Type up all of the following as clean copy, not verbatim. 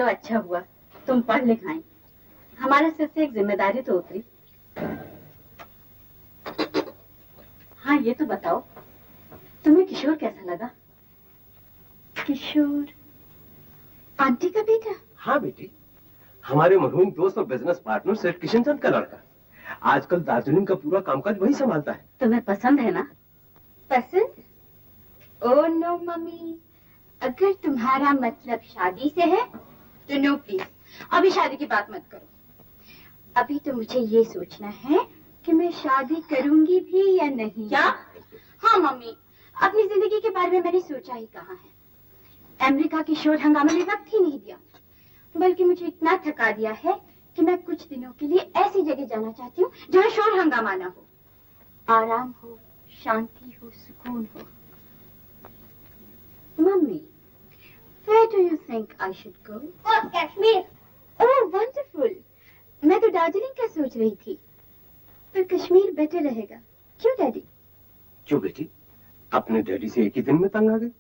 चलो अच्छा हुआ तुम पढ़ लिख आई, हमारे सिर से एक जिम्मेदारी तो उतरी। हाँ ये तो बताओ, तुम्हें किशोर कैसा लगा? किशोर आंटी का बेटा? हाँ बेटी, हमारे मरहूम दोस्त और बिजनेस पार्टनर सेठ किशन चंद का लड़का। आजकल दार्जिलिंग का पूरा कामकाज वही संभालता है। तुम्हें पसंद है ना? पसंद? ओह नो मम्मी, अगर तुम्हारा मतलब शादी से है तो नो प्लीज, अभी शादी की बात मत करो। अभी तो मुझे ये सोचना है कि मैं शादी करूंगी भी या नहीं। क्या? हाँ मम्मी, अपनी जिंदगी के बारे में मैंने सोचा ही कहाँ है। अमेरिका के शोर हंगामे में वक्त ही नहीं दिया, बल्कि मुझे इतना थका दिया है कि मैं कुछ दिनों के लिए ऐसी जगह जाना चाहती हूँ जहाँ शोर हंगामा ना हो, आराम हो, शांति हो, सुकून हो। Mummy, where do you think I should go? Oh, Kashmir. Oh, wonderful. मैं तो दार्जिलिंग का सोच रही थी, पर कश्मीर बेटर रहेगा। क्यों डैडी? क्यों बेटी, अपने डैडी से एक ही दिन में तंग आ गए?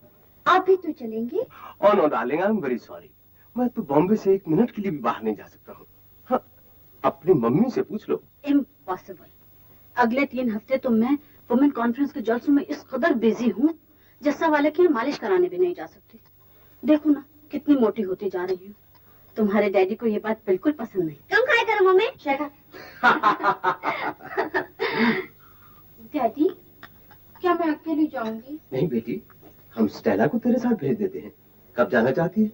आप भी तो चलेंगे? Oh no darling, I'm very sorry. मैं तो बॉम्बे से एक मिनट के लिए भी बाहर नहीं जा सकता हूँ। हाँ, अपनी मम्मी से पूछ लो। इम्पॉसिबल। अगले 3 हफ्ते तो मैं वुमेन कॉन्फ्रेंस के जलसों में इस कदर बिजी हूँ, जस्सा वाले की मालिश कराने भी नहीं जा सकती। देखो ना कितनी मोटी होती जा रही हूँ। तुम्हारे डैडी को ये बात बिल्कुल पसंद नहीं। कम खाया करो मम्मी। डैडी, क्या मैं अकेली जाऊंगी? नहीं बेटी, हम स्टेला को तेरे साथ भेज देते हैं। कब जाना चाहती है?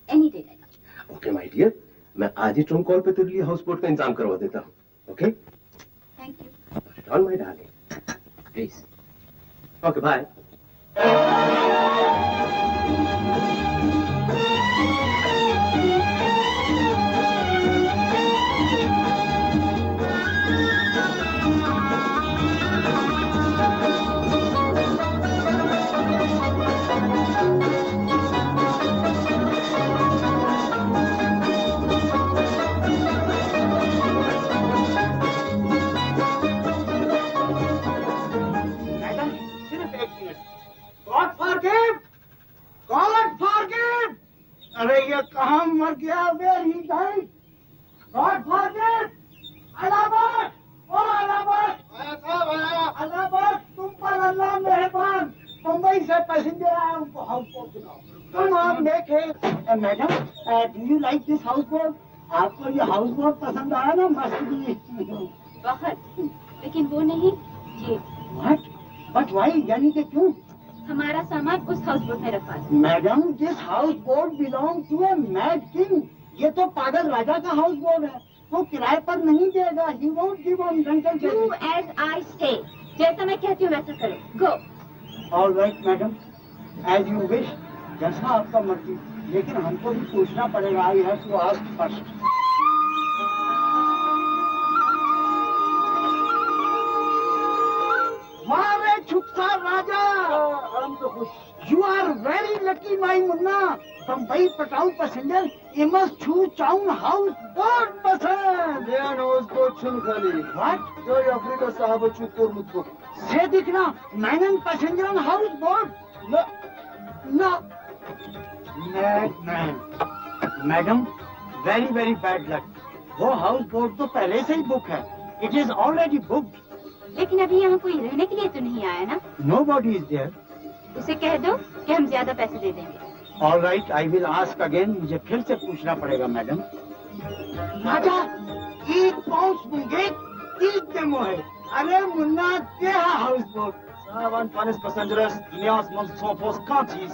Any day daddy. Okay my dear, मैं आज ही ट्रंक कॉल पे तेरे लिए हाउस बोट का इंतजाम करवा देता हूँ। Okay? Thank you. On my darling, please. Okay bye. अरे ये कहाँ मर गया? Where he died? God forgive! Allahabad! ओ अल्लाहबाद! आया साहब आया। अल्लाहबाद, तुम पर अल्लाह मेहरबान। मुंबई से पैसेंजर आया, उनको हाउस बोट दिलाओ। तुम आप देखे। Madam, do you like this house boat? आपको ये हाउस बोट पसंद आया ना? मस्त भी बहुत, लेकिन वो नहीं ये। व्हाट? But why? यानी कि क्यों? हमारा सामान उस हाउस बोट में रखा है। Madam, this house boat belong to a mad king. ये तो पागल राजा का हाउस बोट है, वो किराए पर नहीं देगा। He won't give on rental basis. Do as I say. जैसा मैं कहती हूँ वैसा करो। Go. All right, madam, as you wish. जैसा आपका मर्जी, लेकिन हमको भी पूछना पड़ेगा। I have to ask first. वाह छुपसा राजा, हम तो खुश। You are very lucky, my Munna. Bombay पटाऊ पैसेंजर इमस छू चाउन हाउस बोट पसंद। हाउस बोट छुन खाली। What? जो अफ्रीका साहब चुतुर मुतुक। से दिखना मैनन passenger house boat. No. Madam, very very bad luck. वो हाउस बोट तो पहले से ही बुक है। It is already booked. लेकिन अभी यहाँ कोई रहने के लिए तो नहीं आया ना? Nobody is there. उसे कह दो कि हम ज्यादा पैसे दे देंगे। All right, I will ask again. मुझे फिर से पूछना पड़ेगा मैडम। राजा, 1 पाउंड मुंगे 30 demo है। अरे मुन्ना, क्या house boat? Savan panis passengers, dünyas monsofos kantis.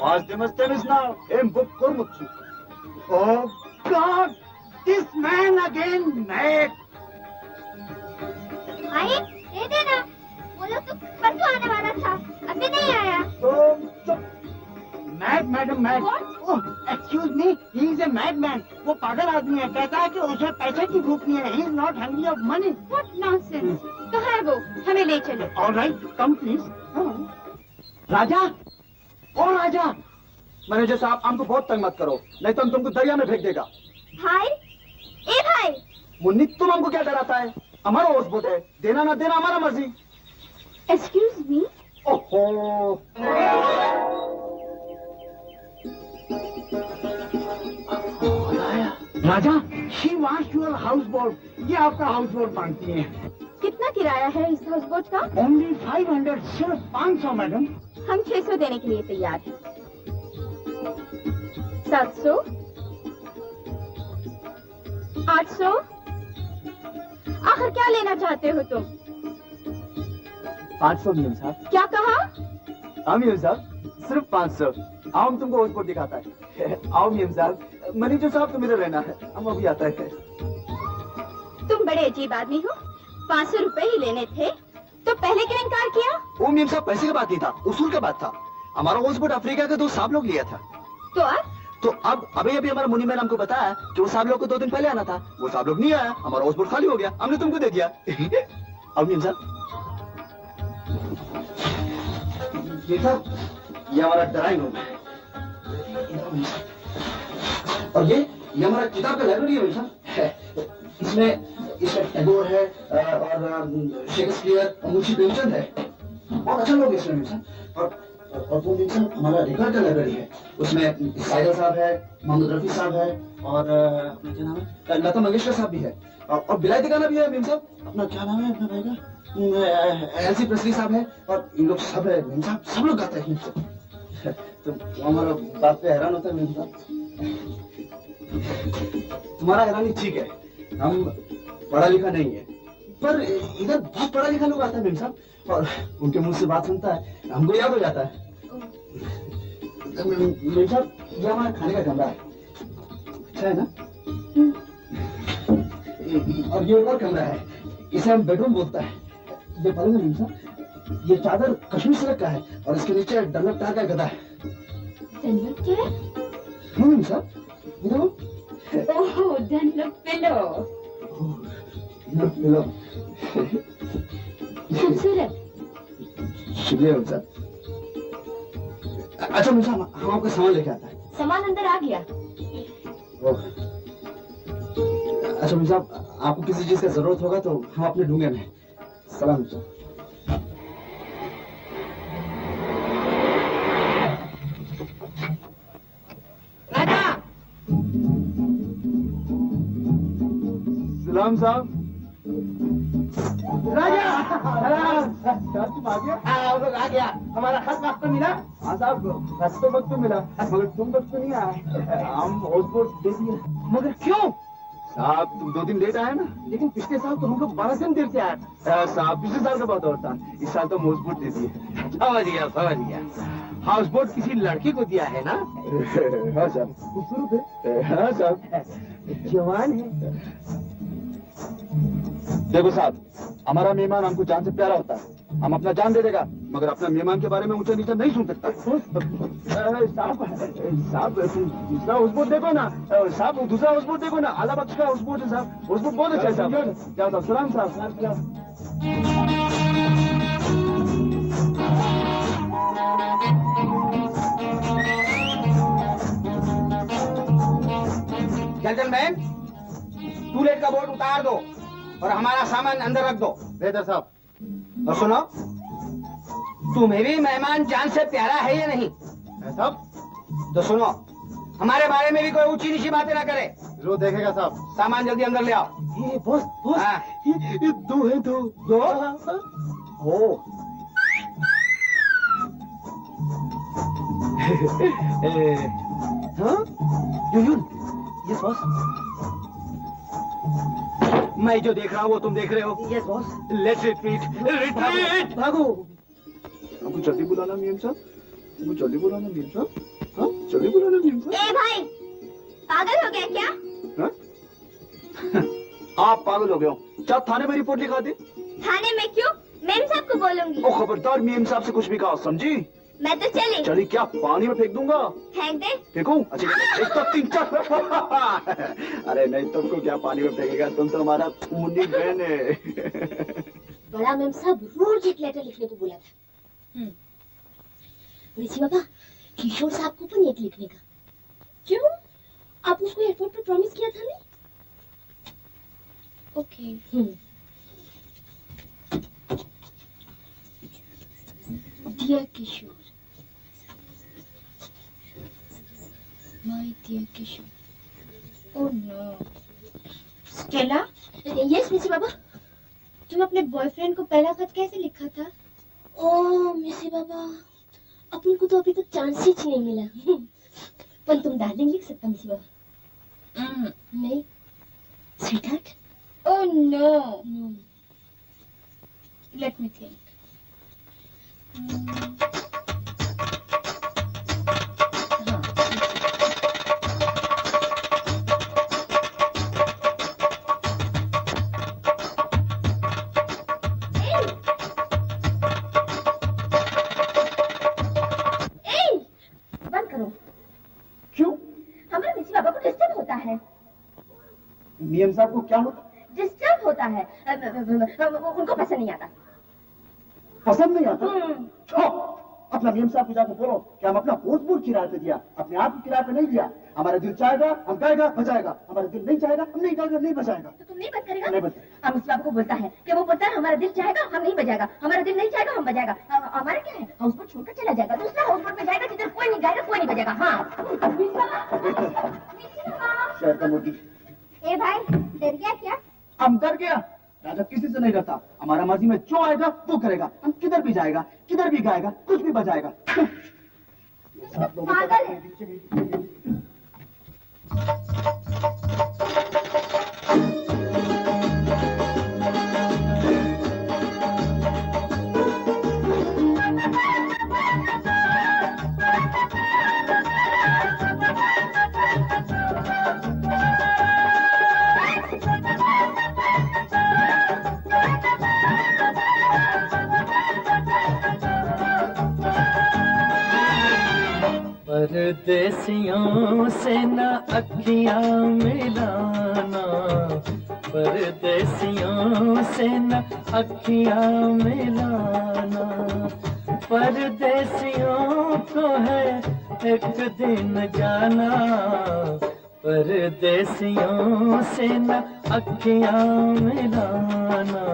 Az demesteniz now, book kurmutsu. Oh God, this man again, mad. आए, दे देना। वो लोग तो परसों आने वाला था, अभी नहीं आया। Mad madam mad. Excuse me, he is a mad man. वो पागल आदमी है, कहता है कि उसे पैसे की भूख नहीं है। He is not hungry of money. What nonsense. कहाँ है वो? हमें ले चलो। All right, come please. Raja, ओ राजा। मैनेजर साहब, हमको बहुत तंग मत करो, नहीं तो हम तुमको दरिया में फेंक देगा। भाई, ए भाई। मुन्नी, तुम हमको क्या डराता है? हमारा हाउस बोट है, देना ना देना हमारा मर्जी। Excuse me. ओहो। Raja, she wants your houseboat. ये आपका हाउस बोट मांगती है। कितना किराया है इस हाउस बोट का? ओनली 500, सिर्फ 500 मैडम। हम 600 देने के लिए तैयार हैं। 700, 800, आखिर क्या लेना चाहते हो तुम? 500 मेम साहब। क्या कहा? हाँ मेम साहब, सिर्फ 500। आओ हम तुमको हाउस बोट दिखाता है। आओ मेम साहब, मैनेजर साहब तो मेरा रहना है, हम अभी आता है। तुम बड़े अजीब आदमी हो। 500 रुपए ही लेने थे तो पहले क्यों इनकार किया? वो मेम साहब पैसे की बात नहीं था, उसूल का बात था। हमारा हाउस बोट अफ्रीका के 2 साहब लोग लिया था। तो अब अभी हमारा मुनी मैन हमको बताया कि वो साहब लोग को 2 दिन पहले आना था। वो साहब लोग नहीं आया, हमारा हाउस बोट खाली हो गया, हमने तुमको दे दिया। अब मेम साहब, ये हमारा ड्राइंग रूम है और ये हमारा किताब का लाइब्रेरी है साहब। इसमें टैगोर है और शेक्सपियर और मुंशी प्रेमचंद है। बहुत अच्छा लोग इसमें साहब। और वो साहब हमारा रिकॉर्ड का लाइब्रेरी है। उसमें साइदा साहब है, मोहम्मद रफी साहब है और अपना क्या नाम है, लता मंगेशकर साहब भी है और बिलायती गाना भी है मेम साहब। अपना क्या नाम है अपना भाई का, एलसी प्रेस्ली साहब है और इन लोग सब है मेम साहब, सब लोग गाते हैं। तो हमारा बात पे हैरान होता है मेम साहब। तुम्हारा हैरानी ठीक है, हम पढ़ा लिखा नहीं है, पर इधर बहुत पढ़ा लिखा लोग आता है मेम साहब और उनके मुंह से बात सुनता है हमको याद हो जाता है। मेम साहब, ये हमारा खाने का कमरा है, अच्छा है ना? और ये और कमरा है, इसे हम बेडरूम बोलता है। ये पलंग है मेम साहब, ये चादर कश्मीर सिल्क का है और इसके नीचे डनलप टार का गदा है। डनलप क्या है? मेम साहब, ये देखो। ओह, डनलप पिलो। खूबसूरत। शुक्रिया मेम साहब। अच्छा मेम साहब, हम आपका सामान लेके आता है। सामान अंदर आ गया। अच्छा मेम साहब, आपको किसी चीज का जरूरत होगा तो हम अपने ढूंढे में। सलाम मेम साहब। सलाम साहब। राजा, तुम आ गया? आ गया। हमारा खत वक्त पे मिला? हाँ साहब, खत तो वक्त पे मिला मगर तुम वक्त पे नहीं आए। हम हाउस बोट दे दिए। मगर क्यों? साहब तुम 2 दिन लेट आए ना, लेकिन पिछले साल तो हम लोग 12 दिन देर से आए। साहब पिछले साल का बात और था, इस साल तो हाउस बोट दे दिए। समझ गया। हाउस बोट किसी लड़की को दिया है ना? हाँ साहब। खूबसूरत है? हाँ साहब। जवान है? देखो साहब, हमारा मेहमान हमको जान से प्यारा होता है, हम अपना जान दे देगा मगर अपना मेहमान के बारे में ऊंचा नीचा नहीं सुन सकता। साहब दूसरा हाउस बोट देखो ना, साहब दूसरा हाउस बोट देखो ना, आला बख्श का हाउस बोट है साहब, हाउस बोट बहुत अच्छा है साहब। जाओ साहब, सलाम साहब। जेंटलमैन, टूलेट का बोर्ड उतार दो और हमारा सामान अंदर रख दो। बेहतर साहब। और सुनो, तुम्हें भी मेहमान जान से प्यारा है या नहीं? साहब तो सुनो, हमारे बारे में भी कोई ऊंची नीची बातें ना करे। जरूर देखेगा साहब। सामान जल्दी अंदर ले आओ। ये बॉस हाँ। ये 2 है 2। ओ, हाँ यून, यस बॉस। मैं जो देख रहा हूँ वो तुम देख रहे हो? Yes boss. Let's retreat. भागो। हमको जल्दी बुलाना मेम साहब, हमको जल्दी बुलाना मेम साहब। हाँ जल्दी बुलाना मेम साहब। ए भाई, पागल हो गया क्या? हाँ? आप पागल हो गए हो, क्या थाने में रिपोर्ट लिखा दे? थाने में क्यों? मेम साहब को बोलूंगी। ओ खबरदार, मेम साहब से कुछ भी कहा, समझी? मैं तो चली। चली क्या, पानी में फेंक दूंगा? फेंक दे। फेंकूं? अच्छा 1 2 3 4। अरे नहीं, तुमको क्या पानी में फेंकेगा, तुम तो हमारा मुन्नी बहन है। बड़ा मेम साहब रोज एक लेटर लिखने को बोला था। ऋषि बाबा, किशोर साहब को पण एक लिखने का। क्यों? आप उसको एयरपोर्ट पे प्रॉमिस किया था ना? Okay. Dear Kishore, my dear Kishore. Oh no. Stella? Yes missy baba. तुम अपने बॉयफ्रेंड को पहला खत कैसे लिखा था? ओह मिसी बाबा, अपन को तो अभी तक चांस ही नहीं मिला। पर तुम डार्लिंग लिख सकता मिसी बाबा? नहीं। Sweetheart? Oh no. Let me think. मियां साहब को क्या होता? डिस्टर्ब होता है। उनको पसंद नहीं आता। पसंद नहीं आता? छो, अपना मियां साहब को जाकर बोलो कि हम अपना भोजपुर किराए पे दिया, अपने आप को किराए पे नहीं दिया। हमारा दिल चाहेगा हम गाएगा बजाएगा, हमारा दिल नहीं चाहेगा हम नहीं गाएगा नहीं बजाएगा। तो तुम नहीं बात करेगा? नहीं बजाएगा। हम इस बाबू को बोलता है कि वो बोलता है हमारा दिल चाहेगा हम नहीं बजाएगा, हमारा दिल नहीं चाहेगा हम बजाएगा। हमारा क्या है, हाउस बोट छोड़कर चला जाएगा, दूसरा हाउस बोट में जाएगा जिधर कोई नहीं गाएगा कोई नहीं बजाएगा। हाँ शहर का मोदी। ए भाई, डर गया क्या? हम डर गया? राजा किसी से नहीं डरता। हमारा मर्जी में जो आएगा वो करेगा। हम किधर भी जाएगा, किधर भी गाएगा, कुछ भी बजाएगा। पागल है। परदेसियों से न अखियां मिलाना, परदेसियों से न अखियां मिलाना, परदेसियों को है एक दिन जाना, परदेसियों से न अखियां मिलाना,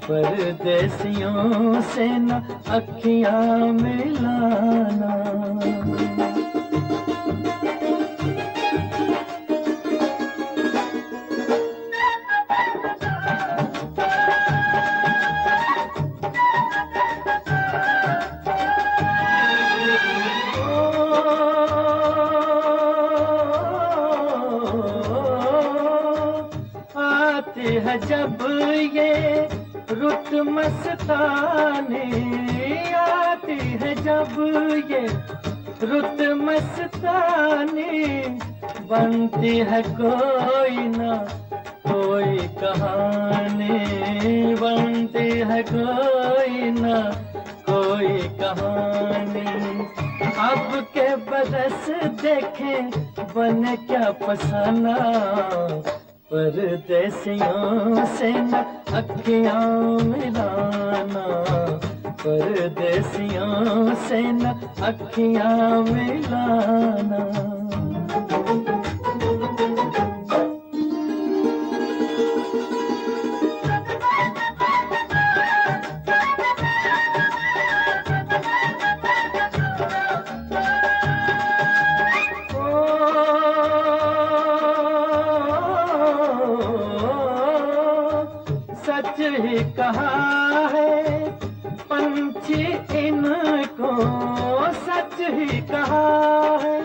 परदेसियों से न अखियां मिलाना। है जब ये रुत मस्तानी, आती है जब ये रुत मस्तानी, बनती है कोई ना कोई कहानी, बनती है कोई ना कोई कहानी। अब के बरस देखें बने क्या फसाना, परदेसियों से न अखियां मिलाना, परदेसियों से न अखियां मिलाना। सच ही कहा है पंछी इनको, सच ही कहा है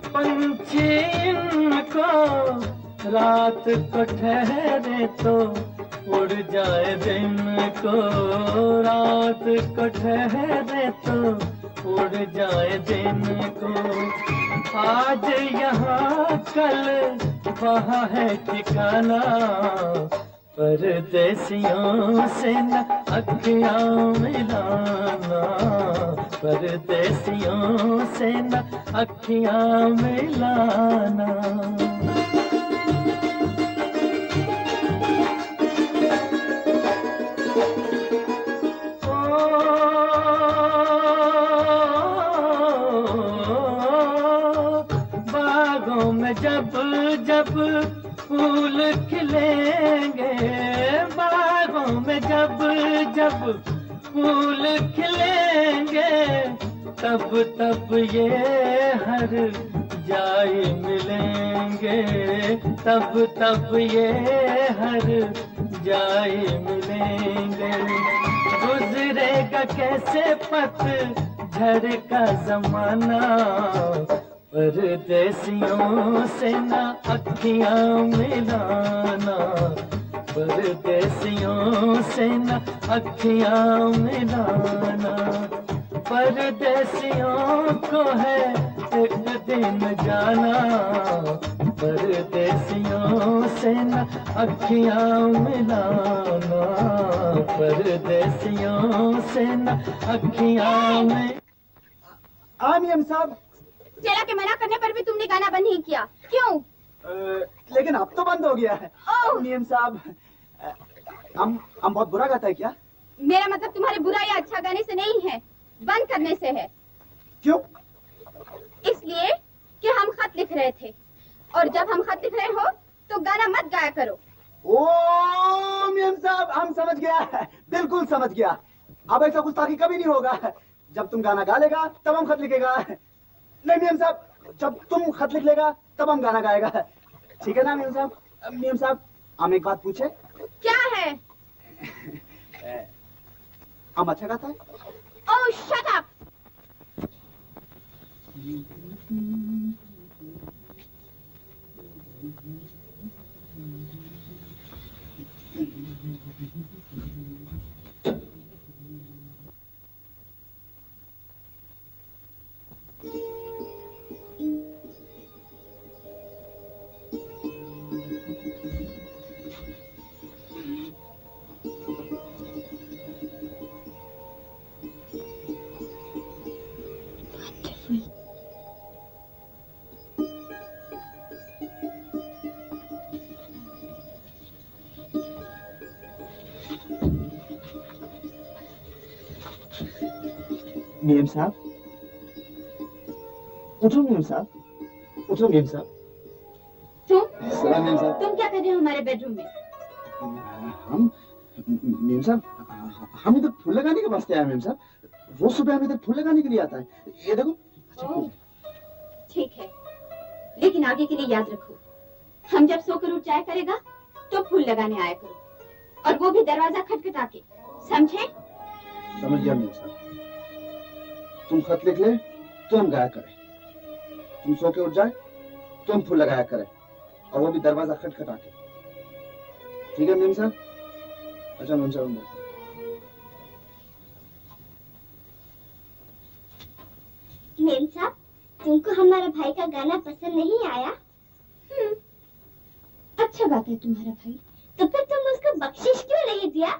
पंछी इनको, रात को ठहरे तो उड़ जाए दिन को, रात को ठहरे तो उड़ जाए दिन को। आज यहाँ कल वहाँ है ठिकाना, परदेसियों से न अखियां मिलाना, परदेसियों से न अखियां मिलाना। बागों में जब जब फूल खिलेंगे, बागों में जब जब फूल खिलेंगे, तब तब ये हर जाए मिलेंगे, तब तब ये हर जाए मिलेंगे। गुजरेगा कैसे पतझड़ का जमाना, परदेसियों से ना अखियां मिलाना, परदेसियों से न अखियां मिलाना। परदेसियों को है एक दिन जाना, परदेसियों से न अखियां मिलाना, परदेसियों से न अखियां में। आमियम साहब, चेला के मना करने पर भी तुमने गाना बंद नहीं किया, क्यों? लेकिन अब तो बंद हो गया है। नियम साहब, हम बहुत बुरा गाता है क्या? मेरा मतलब तुम्हारे बुरा या अच्छा गाने से नहीं है, बंद करने से है। क्यों? इसलिए कि हम खत लिख रहे थे, और जब हम खत लिख रहे हो तो गाना मत गाया करो। ओ नियम साहब, हम समझ गया, बिल्कुल समझ गया। अब ऐसा गुस्ताखी कभी नहीं होगा। जब तुम गाना गा लेगा तब हम खत लिखेगा। नहीं नियम साहब, जब तुम खत लिख लेगा तब हम गाना गाएगा। ठीक है ना नियम साहब? नियम साहब, हम एक बात पूछे? क्या है? हम अच्छा गाता है? ओह शट अप। नियम साहब, उठो नियम साहब, उठो नियम साहब। तुम नियम साहब, तुम क्या कर रहे हो हमारे बेडरूम में? हम नियम साहब, हम इधर फूल लगाने के वास्ते आए नियम साहब। रोज सुबह हम इधर फूल लगाने के लिए आता है। ये देखो। ठीक है, लेकिन आगे के लिए याद रखो, हम जब सोकर उठ जाया करेगा तो फूल लगाने आया करो, और वो भी दरवाजा खटखटा के, समझे? समझ गया नियम साहब। तुम खत लिख ले तो हम गाया करें, तुम सो के उठ जाए तो हम फूल लगाया करें, और वो भी दरवाजा खटखटा के। ठीक है नियम साहब? अच्छा नियम साहब, मेम साहब, तुमको हमारा भाई का गाना पसंद नहीं आया? अच्छा गाता है तुम्हारा भाई। तो फिर तुम उसको बख्शिश क्यों नहीं दिया?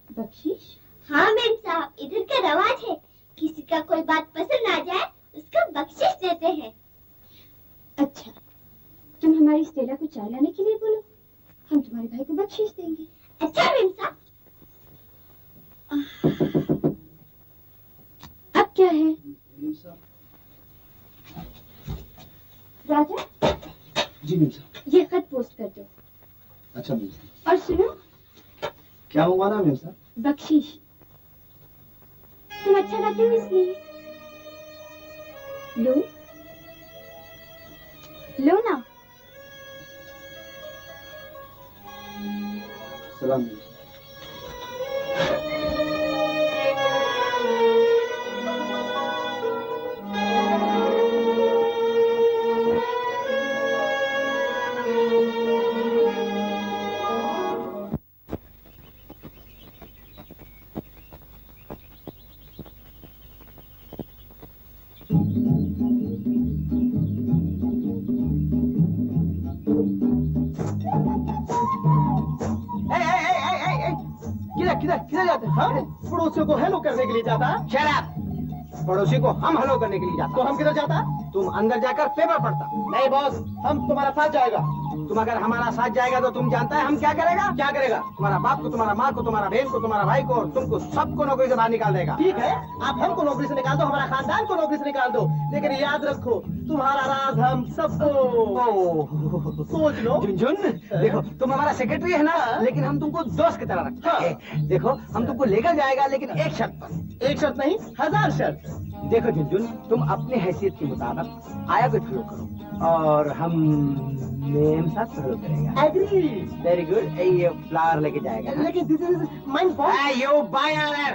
बख्शिश? हाँ मेम साहब, इधर का रवाज है, किसी का कोई बात पसंद आ जाए उसको बख्शिश देते हैं। अच्छा, तुम हमारी स्टेला को चाय लाने के लिए बोलो, हम तुम्हारे भाई को बख्शिश देंगे। अच्छा मेम साहब। अब क्या है राजा? जी मेम साहब। ये खत पोस्ट कर दो। अच्छा मेम साहब। और सुनो, क्या हुआ ना मेम साहब? बख्शिश। तुम अच्छा गाते हो इसलिए। लो लो ना। सलाम। किधर जाते हैं? पड़ोसियों को हेलो करने के लिए जाता है। शराब। पड़ोसी को हम हेलो करने के लिए जाता। तो हम किधर जाता? तुम अंदर जाकर पेपर पढ़ता। नहीं बॉस, हम तुम्हारा साथ जाएगा। तुम अगर हमारा साथ जाएगा तो तुम जानता है हम क्या करेगा? क्या करेगा? तुम्हारा बाप को, तुम्हारा माँ को, तुम्हारा बहन को, तुम्हारा भाई को और तुमको सबको नौकरी से बाहर निकाल देगा। ठीक है, आप हमको नौकरी से निकाल दो, हमारा खानदान को नौकरी से निकाल दो, लेकिन याद रखो तुम्हारा राज हम सबको। सोच लो। झुनझुन देखो, तुम हमारा सेक्रेटरी है ना, लेकिन हम तुमको दोस्त की तरह रखते हैं। देखो हम तुमको लेकर जाएगा, लेकिन एक शर्त पर। एक शर्त नहीं, 1000 शर्त। देखो झुनझुन, तुम अपने हैसियत के मुताबिक आया को फॉलो करो और हम मेम साथ फॉलो करेगा। एग्री। Very good. ये फ्लावर लेके जाएगा। लेकिन this is my boss. You by order.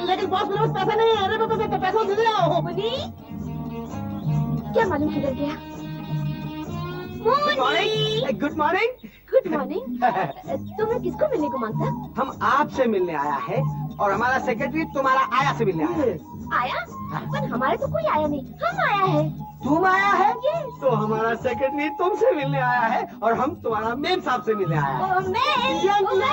लेकिन बॉस मेरे पास पैसा नहीं है। अरे पैसा दे दो। मुनी क्या मालूम किधर गया? Good morning. Good morning. Good morning. तुम्हें किसको मिलने को मांगता? हम आपसे मिलने आया है और हमारा सेक्रेटरी तुम्हारा आया से मिलने आया है। आया? पर हमारे तो कोई आया नहीं, हम आया है। तुम आया है? तो हमारा सेक्रेटरी तुमसे मिलने आया है और हम तुम्हारा मेम साहब से मिलने आया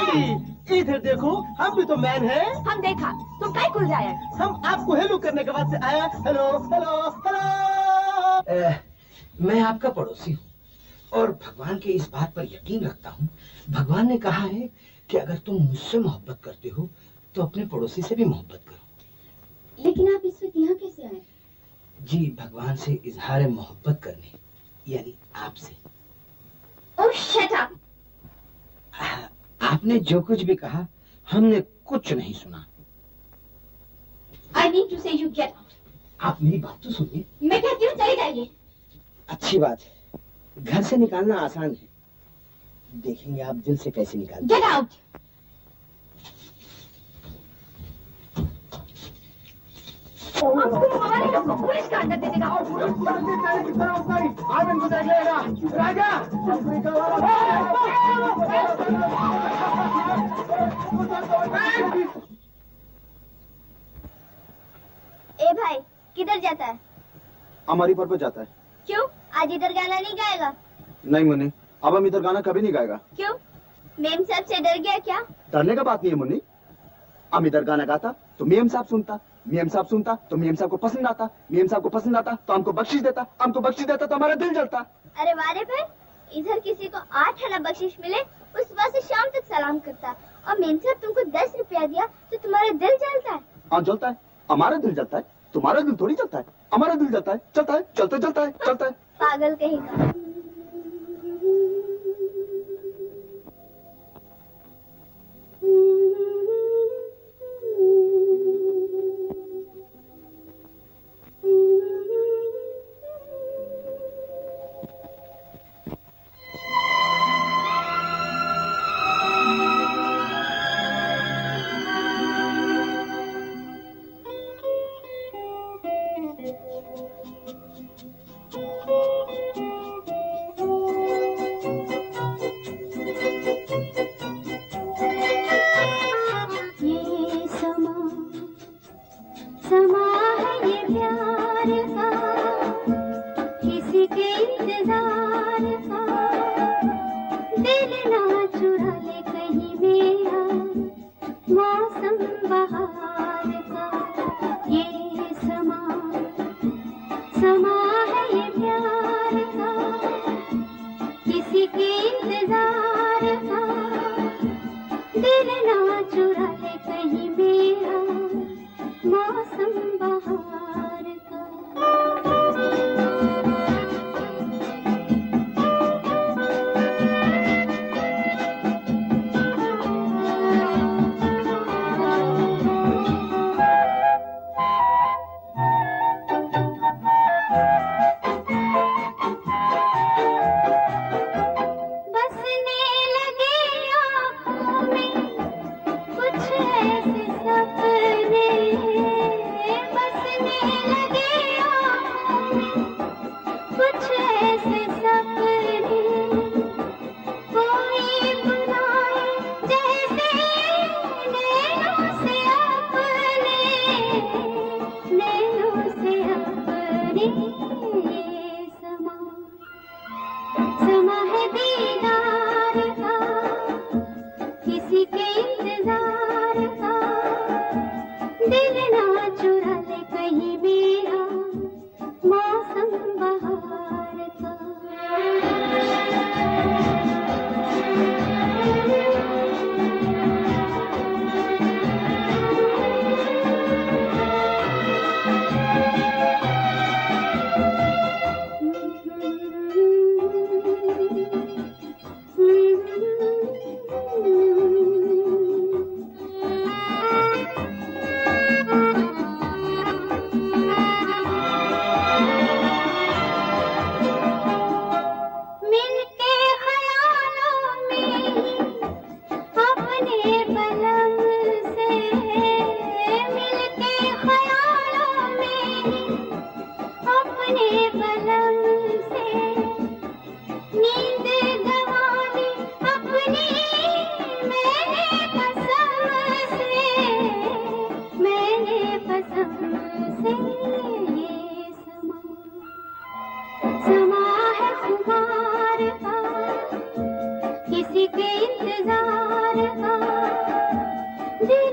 है। इधर देखो, हम भी तो मैन है। हम देखा, तुम कहीं खुल जाया। हम आपको हेलो करने के बाद से आया। Hello hello hello. मैं आपका पड़ोसी हूँ और भगवान के इस बात पर यकीन रखता हूँ। भगवान ने कहा है कि अगर तुम मुझसे मोहब्बत करते हो तो अपने पड़ोसी से भी मोहब्बत करो। लेकिन आप इस वक्त यहाँ कैसे आए? जी, भगवान से इजहार मोहब्बत करने, यानी आपसे। ओह शट अप। आपने जो कुछ भी कहा हमने कुछ नहीं सुना। I need to say you get out. आप मेरी बात तो सुनिए। मैं कहती हूँ चले जाइए। अच्छी बात है, घर से निकालना आसान है, देखेंगे आप दिल से कैसे निकालते। Get out. हमारे लोग को पुलिस का अंदर दे देगा। राजा ए भाई, किधर जाता है? हमारी पर जाता है। क्यों? आज इधर गाना नहीं गाएगा? नहीं मुन्नी, अब हम इधर गाना कभी नहीं गाएगा। क्यों? मेम साहब से डर गया क्या? डरने का बात नहीं है मुन्नी। हम इधर गाना गाता तो मेम साहब सुनता, मेम साहब सुनता तो मेम साहब को पसंद आता, मेम साहब को पसंद आता तो हमको बख्शिश देता, हमको बख्शिश देता तो हमारा दिल जलता। अरे वारे पर, इधर किसी को 8 आना बख्शिश मिले उस सुबह से शाम तक सलाम करता, और मेम साहब तुमको 10 रुपया दिया तो तुम्हारा दिल जलता है। हाँ जलता है, हमारा दिल जलता है, तुम्हारा दिल थोड़ी जलता है। हमारा दिल जलता है, चलता है, चलता चलता है, चलता है। पागल कहेगा।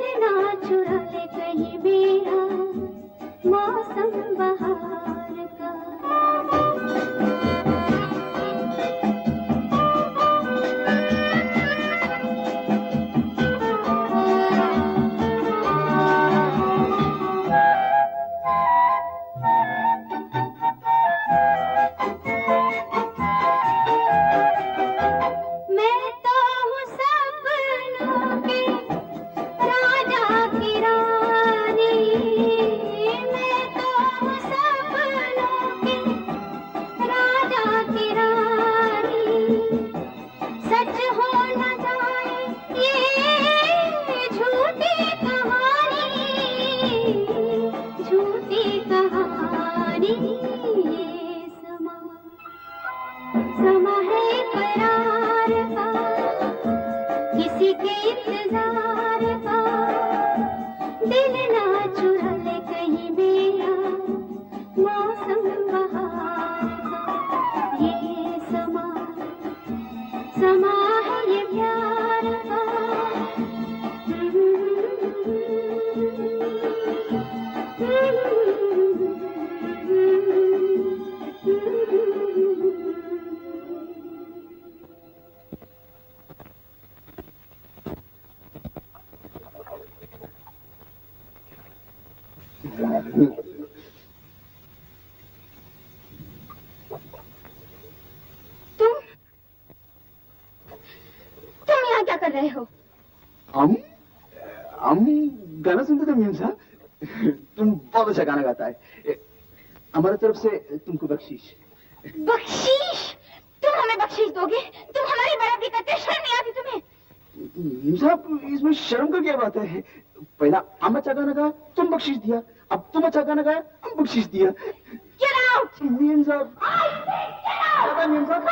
दिल ना चुरा ले कहीं मेरा मौसम बहार का। मैं तो हूँ सपनों के राजा की रानी, मैं तो हूँ सपनों के राजा की रानी। सच हो न जाए ये झूठी कहानी, झूठी कहानी। ये समा है करार का, किसी के इंतजार का। दिल ना चुरा ले कहीं मेरा मौसम बहार का। ये समा है ये प्यार का। तुम यहाँ क्या कर रहे हो? हम गाना सुनते थे मीम साहब। तुम बहुत अच्छा गाना गाता है। हमारी तरफ से तुमको बख्शीश। बख्शीश? तुम हमें बख्शीश दोगे? तुम हमारी बराबरी करते, शर्म नहीं आती तुम्हें? मीम साहब, इसमें शर्म का क्या बात है? पहला हम अच्छा गाना गाया, तुम बख्शीश दिया। अब तुम अच्छा गाना गाया, हम बख्शीश दिया। Get out! मीम साहब, मीम साहब,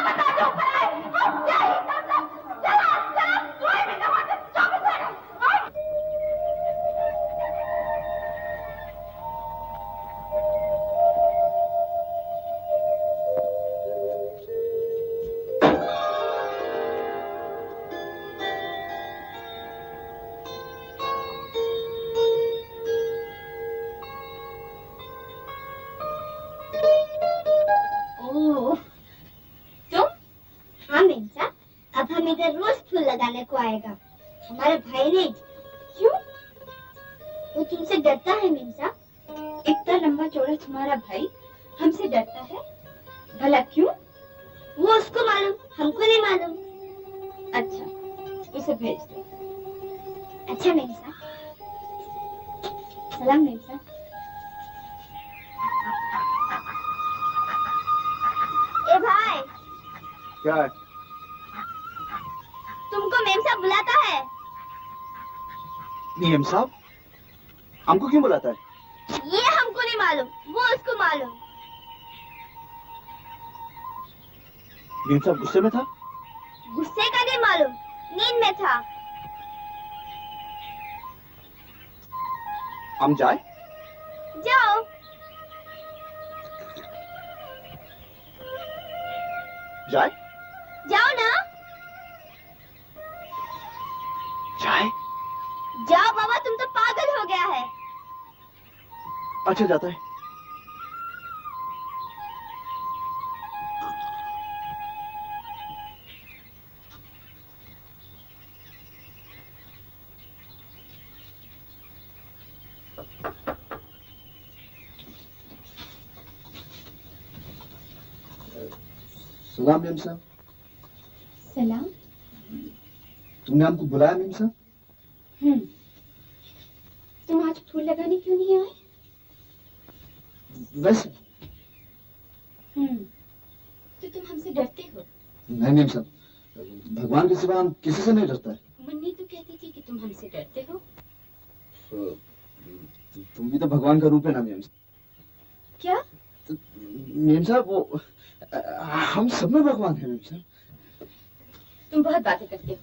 अब हम इधर रोज फूल लगाने को आएगा। हमारे भाई ने। क्यों? वो तुमसे डरता है मीम साहब। इतना लंबा चौड़ा तुम्हारा भाई हमसे डरता है? भला क्यों? वो उसको मालूम, हमको नहीं मालूम। अच्छा, उसे भेज दो। अच्छा मीम साहब। सलाम मीम साहब। ए भाई, क्या है? तुमको मेम साहब बुलाता है। मीम साहब हमको क्यों बुलाता है? ये हमको नहीं मालूम, वो उसको मालूम। मीम साहब गुस्से में था? गुस्से का नहीं मालूम, नींद में था। हम जाए? जाओ। जाए? जाओ ना। जाए? जाओ बाबा, तुम तो पागल हो गया है। अच्छा जाता है। सलाम मीम साहब। सलाम। तुमने हमको बुलाया मीम साहब? तुम आज फूल लगाने क्यों नहीं आए? वैसे। तो तुम हमसे डरते हो? नहीं मीम साहब, भगवान के सिवा हम किसी से नहीं डरता है। मुन्नी तो कहती थी कि तुम हमसे डरते हो। तुम भी तो भगवान का रूप है ना मीम साहब। क्या? मीम साहब वो हम सब में भगवान है मीम साहब। तुम बहुत बातें करते हो।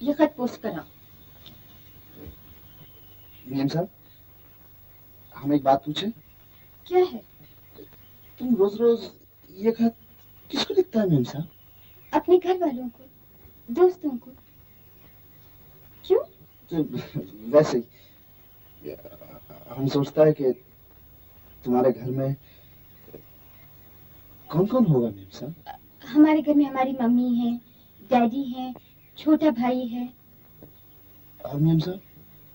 ये खत पोस्ट कराओ। मीम साहब, हम एक बात पूछें? क्या है? तुम रोज रोज ये खत किसको लिखता है मीम साहब? अपने घर वालों को, दोस्तों को। क्यों? तो वैसे ही हम सोचता है कि तुम्हारे घर में कौन कौन होगा मेम साहब? हमारे घर में हमारी मम्मी है, डैडी है, छोटा भाई है और मेम साहब?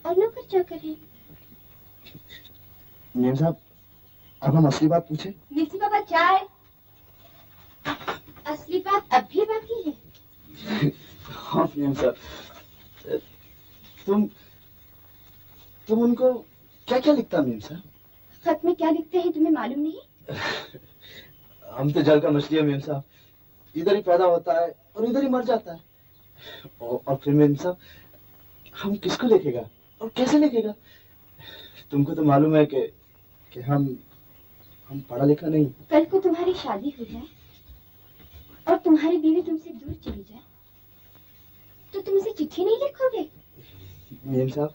और नौकर चाकर है। मेम साहब, अब हम असली बात पूछे? मिसी बाबा चाय। असली बात अब भी बाकी है। हाँ मेम साहब, तुम उनको क्या क्या लिखता मेम साहब? खत में क्या लिखते हैं तुम्हें मालूम नहीं? हम तो जल का मछली है मेम साहब, इधर ही पैदा होता है और इधर ही मर जाता है। और फिर मेम साहब, हम किसको लिखेगा और कैसे लिखेगा? तुमको तो मालूम है कि हम पढ़ा लिखा नहीं। कल को तुम्हारी शादी हो जाए और तुम्हारी बीवी तुमसे दूर चली जाए तो तुम उसे चिट्ठी नहीं लिखोगे? मेम साहब,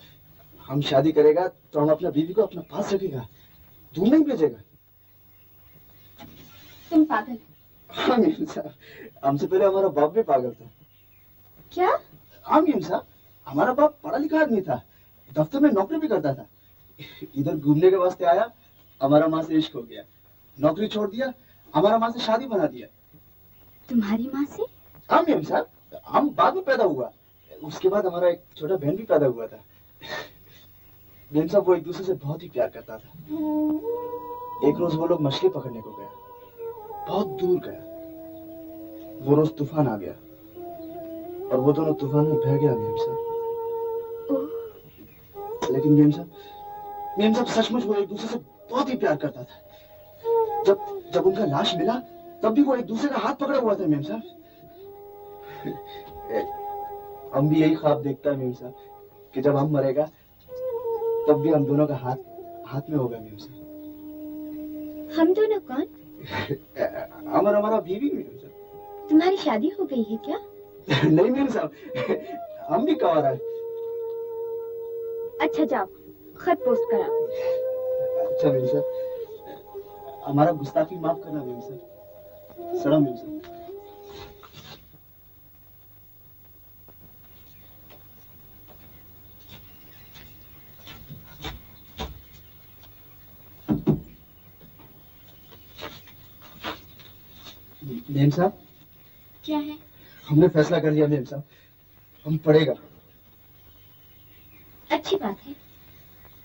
हम शादी करेगा तो हम अपना बीवी को अपना पास रखेगा, दूर नहीं भेजेगा। तुम पागल। हाँ मेम साहब, हमसे पहले हमारा बाप भी पागल था। क्या? हाँ मेम साहब, हमारा बाप पढ़ा लिखा आदमी था, दफ्तर में नौकरी भी करता था। इधर घूमने के वास्ते आया, हमारा माँ से इश्क हो गया, नौकरी छोड़ दिया, हमारा माँ से शादी बना दिया। तुम्हारी माँ से? हाँ मेम साहब, हम बाद में पैदा हुआ, उसके बाद हमारा एक छोटा बहन भी पैदा हुआ था। मेम साहब, वो एक दूसरे से बहुत ही प्यार करता था। एक रोज वो लोग मछली पकड़ने को गया, बहुत दूर गया। वो रोज तूफान आ गया और वो दोनों तूफान में बह गया मेम साहब। लेकिन मेम साहब सचमुच वो एक दूसरे से बहुत ही प्यार करता था। जब उनका लाश मिला तब भी वो एक दूसरे का हाथ पकड़ा हुआ था मेम साहब। हम भी यही ख्वाब देखता है मेम साहब कि जब हम मरेगा तब भी हम दोनों का हाथ में होगा मेम साहब। हम दोनों कौन? हमारा बीवी मेम साहब। तुम्हारी शादी हो गई है क्या? नहीं मेम साहब, हम भी कंवारा है। अच्छा जाओ, खत पोस्ट कराओ। अच्छा मेम साहब, हमारा गुस्ताखी माफ करना मेम साहब। सलाम मेम साहब। मेम साहब, क्या है? हमने फैसला कर लिया मेम साहब, हम पढ़ेगा। अच्छी बात है,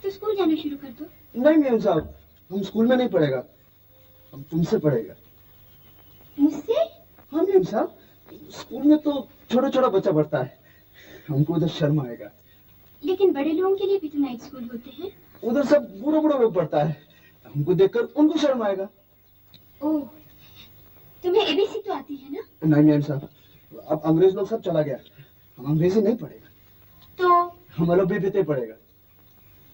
तो स्कूल जाना शुरू कर दो। नहीं मेम साहब, हम स्कूल में नहीं पढ़ेगा, हम तुमसे पढ़ेगा। मुझसे? हाँ मेम साहब, स्कूल में तो छोटा छोटा बच्चा पढ़ता है, हमको उधर शर्म आएगा। लेकिन बड़े लोगों के लिए भी तो नाइट स्कूल होते हैं। उधर सब बूढ़ा बूढ़ा लोग पढ़ता है, हमको देखकर उनको शर्म आएगा। ओह, तुम्हें एबीसी तो आती है ना? नहीं मैम साहब, अब अंग्रेज लोग सब चला गया, हम अंग्रेजी नहीं पढ़ेगा। तो हम अरबी भी पढ़ेगा।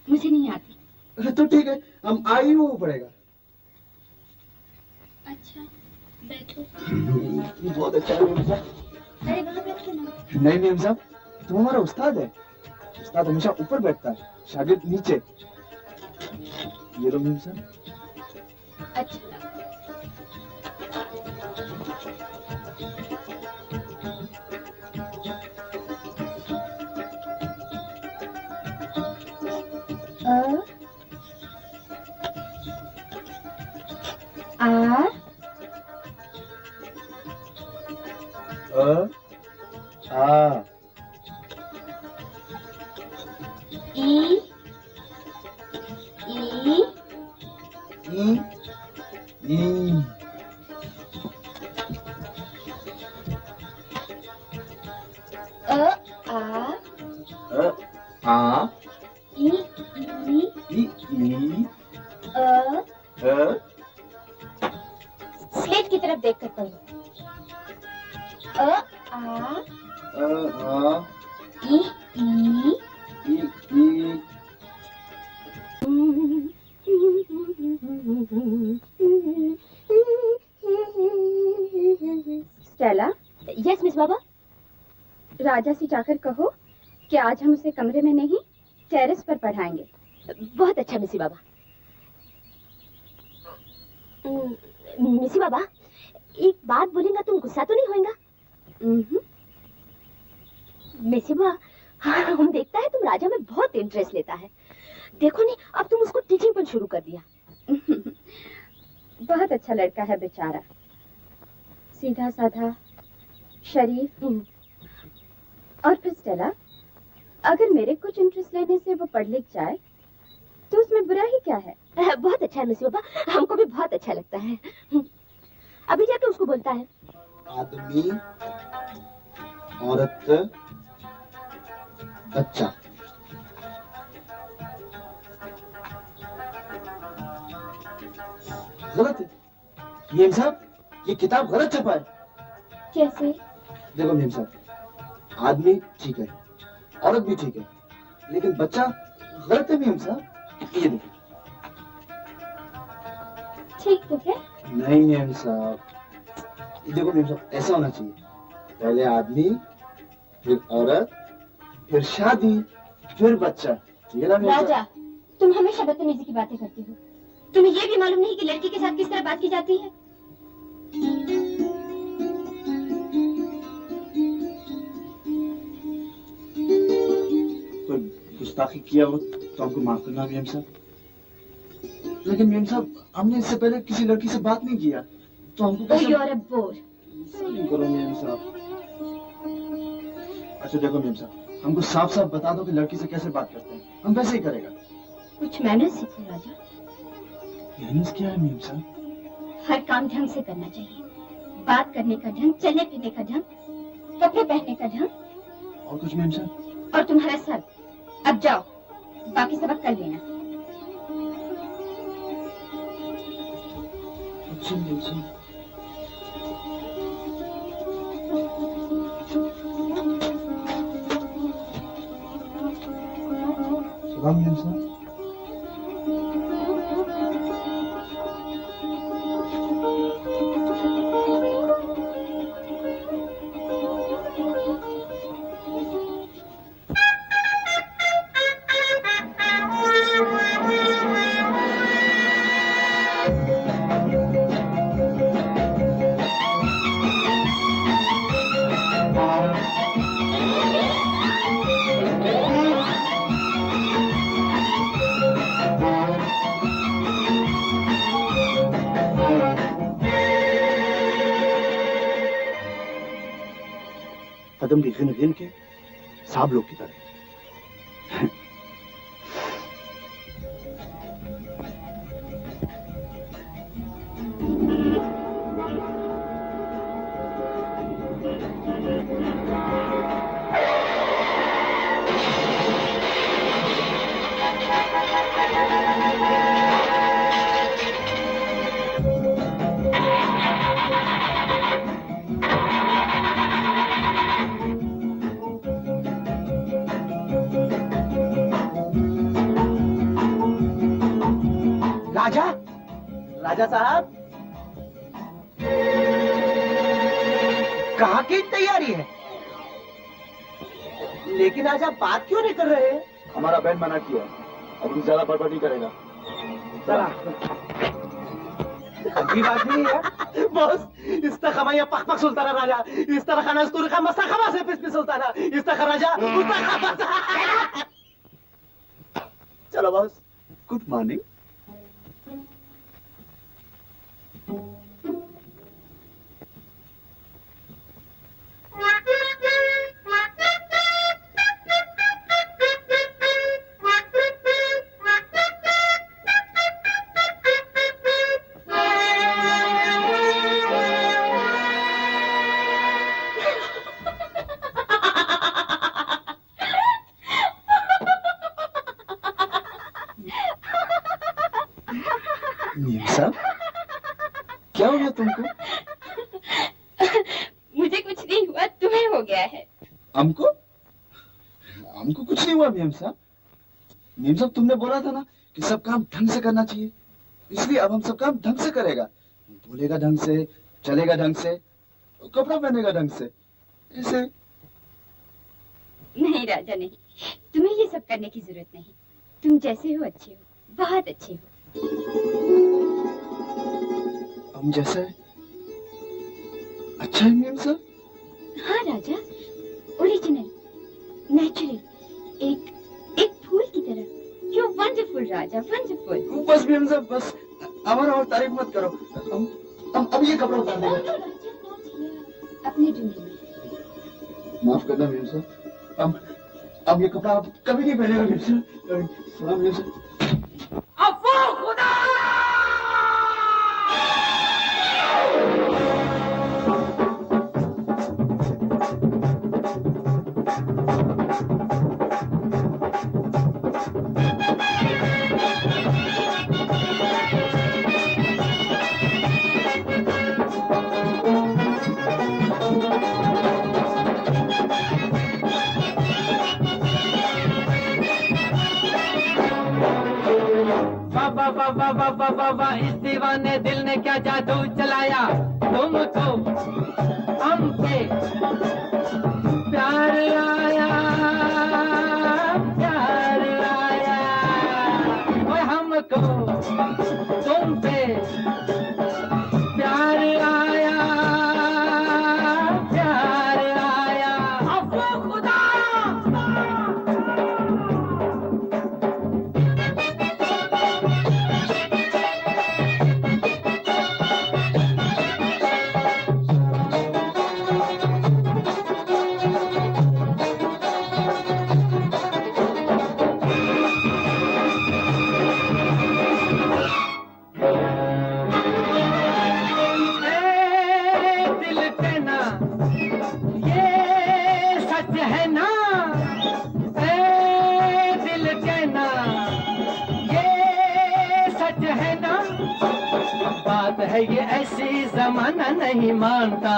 मुझे नहीं आती। तो ठीक है, हम आई वो पढ़ेगा। अच्छा, बैठो। ये बहुत अच्छा है मैम साहब। अरे वहाँ बैठो ना। नहीं मैम साहब, तुम हमारा उस्ताद है, उस्ताद हमेशा ऊपर बैठता है, शागिर्द नीचे। ये लो मैम साहब। अच्छा, स्लेट की तरफ देखकर पढ़ो। स्टेला। यस मिस बाबा। राजा से जाकर कहो कि आज हम उसे कमरे में नहीं टेरेस पर पढ़ाएंगे। बहुत अच्छा मिसी बाबा। मिसी बाबा, एक बात बोलेगा, तुम गुस्सा तो नहीं होएगा? मिसी बाबा, हाँ, हम देखता है तुम राजा में बहुत इंटरेस्ट लेता है। देखो नहीं, अब तुम उसको टीचिंग पर शुरू कर दिया। बहुत अच्छा लड़का है बेचारा, सीधा साधा, शरीफ। और फिर स्टेला, अगर मेरे कुछ इंटरेस्ट लेने से वो पढ़ लिख जाए तो उसमें बुरा ही क्या है? बहुत अच्छा है मिस बाबा, हमको भी बहुत अच्छा लगता है। अभी जाके उसको बोलता है। आदमी, औरत, बच्चा। गलत है मेम साहब, ये किताब गलत छपा है। कैसे? देखो मेम साहब, आदमी ठीक है, औरत भी ठीक है, लेकिन बच्चा गलत है मेम साहब। ये देखो। ठीक तो है। नहीं मेम साहब, ये देखो मेम साहब, ऐसा होना चाहिए, पहले आदमी, फिर औरत, फिर शादी, फिर बच्चा। ठीक है ना मेम साहब? राजा, तुम हमेशा बदतमीजी की बातें करती हो। तुम्हें ये भी मालूम नहीं कि लड़की के साथ किस तरह बात की जाती है? कोई गुस्ताखी किया हो तो हमको माफ करना मेम साहब, लेकिन मेम साहब हमने इससे पहले किसी लड़की से बात नहीं किया, तो हमको कैसे... यू आर अ बोर। नहीं करो मेम साहब। अच्छा देखो मेम साहब, हमको साफ साफ बता दो कि लड़की से कैसे बात करते हैं, हम वैसे ही करेगा। कुछ मैनर्स सीखो राजा। मैनर्स क्या है मेम साहब? हर काम ढंग से करना चाहिए, बात करने का ढंग, चलने फिरने का ढंग, कपड़े पहनने का ढंग। और कुछ मेम साहब? और तुम्हारा सर। अब जाओ, बाकी सबक कर लेना। अच्छा मेम साहब। सलाम मेम साहब। कदम भी गिन गिन के साहब लोग की तरह। राजा, राजा साहब, कहाँ की तैयारी है? लेकिन आज आप बात क्यों नहीं कर रहे हैं? हमारा बैंड मना किया, अब ज्यादा बड़बड़ नहीं करेगा। चला, अजीब आदमी है बॉस। इस्तखमा पक पक सुल्ताना राजा, इस्तखना स्तुरखा मस्तखमा से पिस पिस सुल्ताना, इस्तख राजा उस्तखमा। चलो बॉस, गुड मॉर्निंग। मीम साहब, क्या हो गया तुमको? मुझे कुछ नहीं हुआ, तुम्हें हो गया है। हमको? हमको कुछ नहीं हुआ मीम साहब। मीम साहब तुमने बोला था ना कि सब काम ढंग से करना चाहिए, इसलिए अब हम सब काम ढंग से करेगा। बोलेगा ढंग से, चलेगा ढंग से, कपड़ा पहनेगा ढंग से, ऐसे। नहीं राजा नहीं, तुम्हें ये सब करने की जरूरत नहीं। तुम जैसे हो अच्छे हो, बहुत अच्छे हो। हम जैसे अच्छा है मीम साहब? हाँ राजा, ओरिजिनल, नेचुरल, एक फूल की तरह। You wonderful Raja, wonderful. बस मेम साहब बस, हमारा और तारीफ मत करो। अब ये कपड़ा उतार देगा। अपनी ड्यूटी में। माफ करना मेम साहब, अब ये कपड़ा आप कभी नहीं पहनेगा मेम साहब। सलाम मेम साहब। वाह, इस दीवाने दिल ने क्या जादू चलाया, तुमको हम पे प्यार आया, प्यार आया, ओए हमको तुम पे प्यार आया, प्यार आया। अब खुदा है ये ऐसी जमाना नहीं मानता,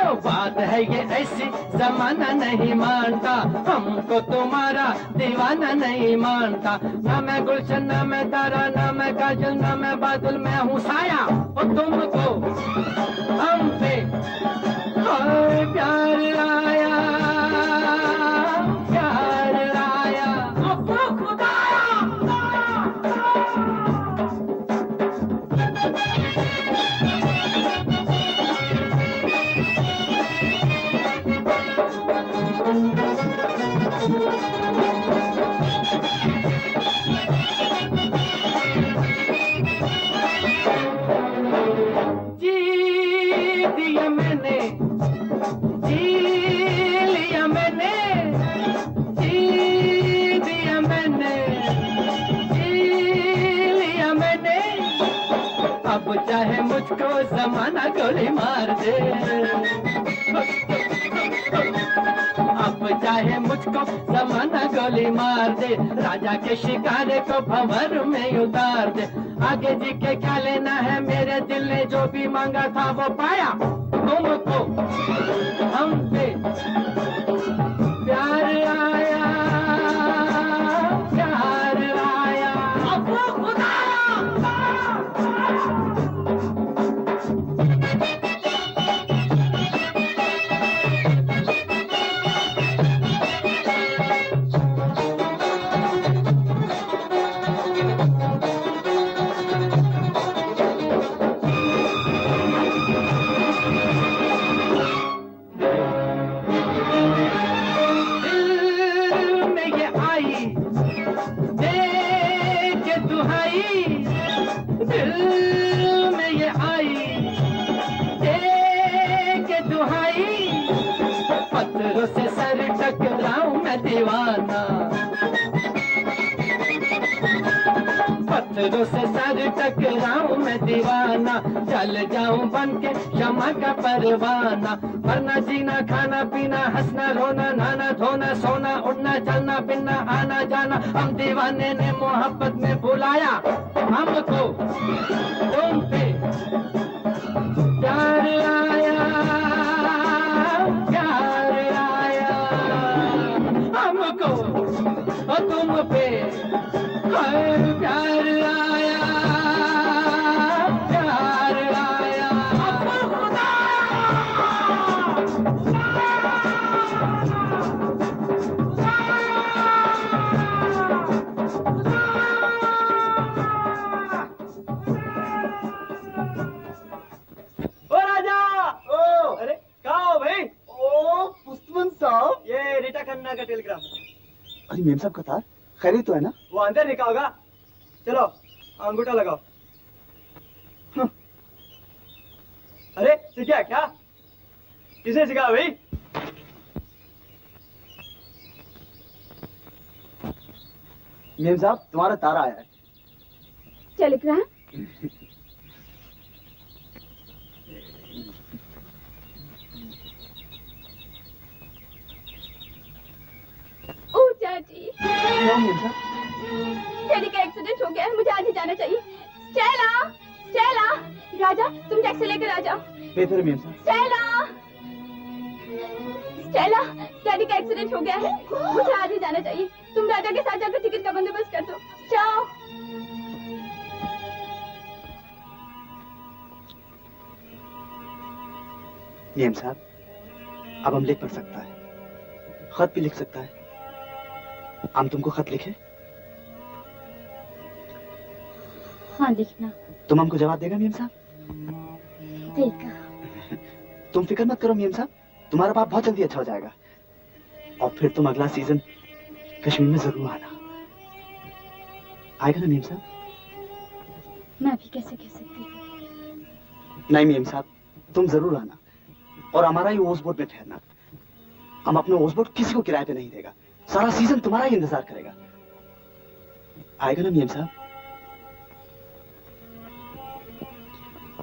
ओ बात है ये ऐसी जमाना नहीं मानता, हमको तुम्हारा दीवाना नहीं मानता। ना मैं गुलशन, ना मैं तारा, ना मैं काजल, ना मैं बादल, मैं हूँ साया, और तुमको हम पे प्यार आया, प्यार आया। अब खुदा अब चाहे मुझको जमाना गोली मार दे, अब चाहे मुझको जमाना गोली मार दे, राजा के शिकारे को भंवर में उतार दे। आगे जी के क्या लेना है, मेरे दिल ने जो भी मांगा था वो पाया, तुमको हम पे प्यार आया, प्यार आया। अब खुदा से सर टकराऊं मैं दीवाना, पत्थरों से सर टकराऊं मैं दीवाना, चल जाऊं बन के शमा का परवाना। मरना जीना खाना पीना हंसना रोना नाना धोना सोना उड़ना चलना फिरना आना जाना, हम दीवाने ने मोहब्बत में बुलाया, हमको तुम पे प्यार आया, प्यार आया, हमको तुम पे प्यार आया, प्यार आया। ओ राजा, ओ अरे क्या हो भाई? ओ पुष्पवंत साहब अरे मेम साहब कतार खैरियत तो है ना? वो अंदर लिखा होगा। चलो अंगूठा लगाओ। अरे सीखा क्या? किसने सिखाया भाई? मेम साहब तुम्हारा तारा आया है। क्या लिख रहा है? ओ चाची, डैडी का एक्सीडेंट हो गया है, मुझे आज ही जाना चाहिए। स्टेला, स्टेला, राजा तुम टैक्सी लेकर आ जाओ। बेहतर मेम साहब। स्टेला, स्टेला, डैडी का एक्सीडेंट हो गया है, मुझे आज ही जाना चाहिए। तुम राजा के साथ जाकर टिकट का बंदोबस्त कर दो। जाओ। मेम साहब, अब हम लिख पढ़ सकता है, खत भी लिख सकता है। हम तुमको खत लिखे? हाँ लिखना। तुम हमको जवाब देगा मेम साहब? देगा। तुम फिक्र मत करो मेम साहब, तुम्हारा बाप बहुत जल्दी अच्छा हो जाएगा। और फिर तुम अगला सीजन कश्मीर में जरूर आना। आएगा ना मेम साहब? मैं अभी कैसे कह सकती हूँ? नहीं मेम साहब, तुम जरूर आना और हमारा ही ओस बोट में ठहरना। हम अपने ओस बोट किसी को किराए पे नहीं देगा, सारा सीजन तुम्हारा ही इंतजार करेगा। आएगा ना मेम साहब?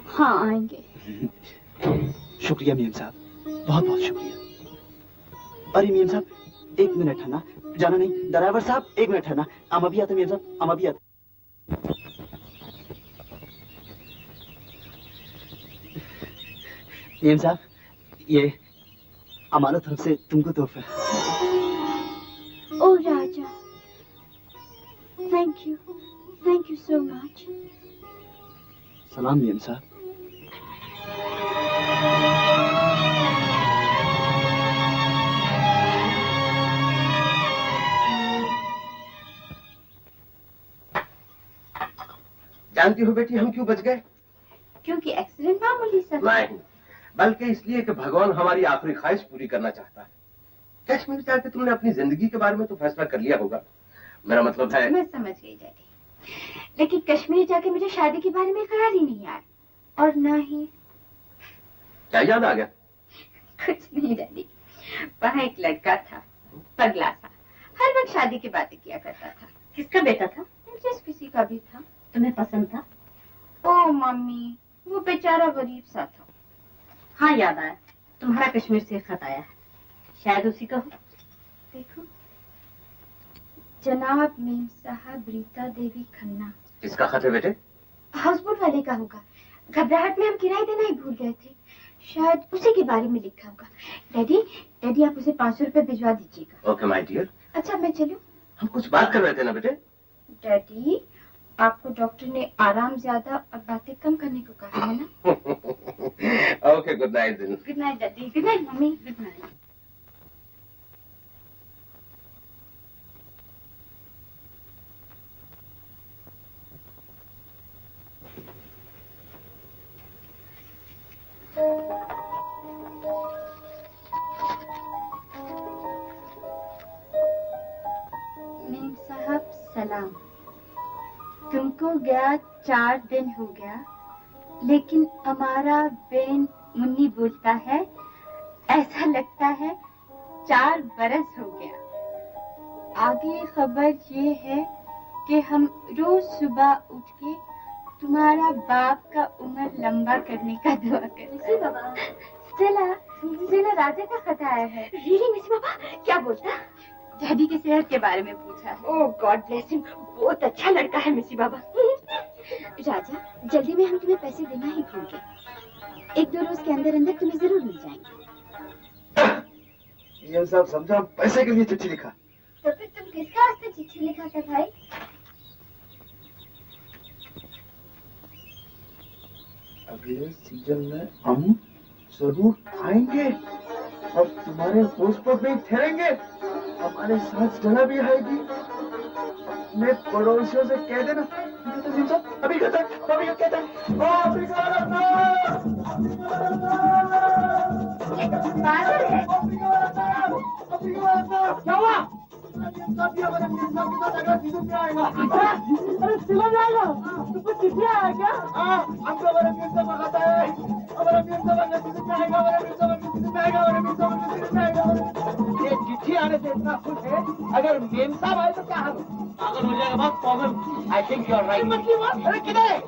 हाँ आएंगे। शुक्रिया मेम साहब, बहुत बहुत शुक्रिया। अरे मेम साहब एक मिनट है ना, जाना नहीं। ड्राइवर साहब एक मिनट है ना, हम अभी आते मेम साहब, हम अभी आते। मेम साहब ये हमारा तरफ से तुमको तोहफा। ओ राजा, थैंक यू सो मच। सलाम मेम साहब। जानती हो बेटी हम क्यों बच गए? क्योंकि एक्सीडेंट मामूली सा। नहीं, बल्कि इसलिए कि भगवान हमारी आखिरी ख्वाहिश पूरी करना चाहता है। कश्मीर जाकर तुमने अपनी जिंदगी के बारे में तो फैसला कर लिया होगा, मेरा मतलब है। मैं समझ गई डैडी, लेकिन कश्मीर जाके मुझे शादी के बारे में ख्याल ही नहीं आया। और ना ही क्या याद आ गया? कुछ नहीं डैडी, वहाँ एक लड़का था, पगला सा, हर वक्त शादी की बातें किया करता था। किसका बेटा था? जिस किसी का भी था। तुम्हें पसंद था? ओ मम्मी, वो बेचारा गरीब सा था। हाँ याद आया, तुम्हारा कश्मीर से खत आया है, शायद उसी का हो। देखो, जनाब मेम साहब रीता देवी खन्ना। किसका खत है बेटे? हाउसबोट वाले का होगा, घबराहट में हम किराया देना ही भूल गए थे, शायद उसी के बारे में लिखा होगा। डैडी आप उसे 500 रुपए भिजवा दीजिएगा। Okay my dear. अच्छा मैं चलूं? हम कुछ बात कर रहे थे ना बेटे। डैडी आपको डॉक्टर ने आराम ज्यादा और बातें कम करने को कहा है ना? ओके गुड नाइट दिन। Good night daddy. Good night mummy. Good night. Ma'am साहब सलाम। तुमको गया 4 दिन हो गया, लेकिन हमारा बेन मुन्नी बोलता है ऐसा लगता है 4 बरस हो गया। आगे खबर ये है कि हम रोज सुबह उठ के तुम्हारा बाप का उम्र लंबा करने का दुआ करते हैं। स्टेला राजा का खत आया है। रियली मिस बाबा? क्या बोलता? डैडी की सेहत के बारे में पूछा है। ओह गॉड ब्लेस हिम, बहुत अच्छा लड़का है मिसी बाबा। राजा जल्दी में हम तुम्हें पैसे देना ही भूल गए, 1-2 रोज के अंदर अंदर तुम्हें जरूर मिल जाएंगे। ये सब समझा, पैसे के लिए चिट्ठी लिखा। तो फिर तुम किसका वास्ते चिट्ठी लिखा था भाई? अगले सीजन में हम जरूर आएंगे और तुम्हारे होस्ट पर भी ठहरेंगे। हमारे साथ जना भी आएगी। अपने पड़ोसियों से कह देना। अभी कहते पागल है। क्या हुआ? कभी हमारे मीर साहब के साथ अगला सीजन में आएगा। अरे सिला जाएगा? तुमको चिट्ठी आया क्या? हाँ, हमको हमारे मीर साहब का खाता है। हमारा मीर साहब अगले सीजन में आएगा, हमारा मीर साहब अगले सीजन में आएगा, हमारा मीर साहब अगले सीजन में आएगा। ये चिट्ठी आने से इतना खुश है, अगर मेम साहब आए तो क्या हाल? पागल हो जाएगा बात, पागल। I think you are right. अरे किधर?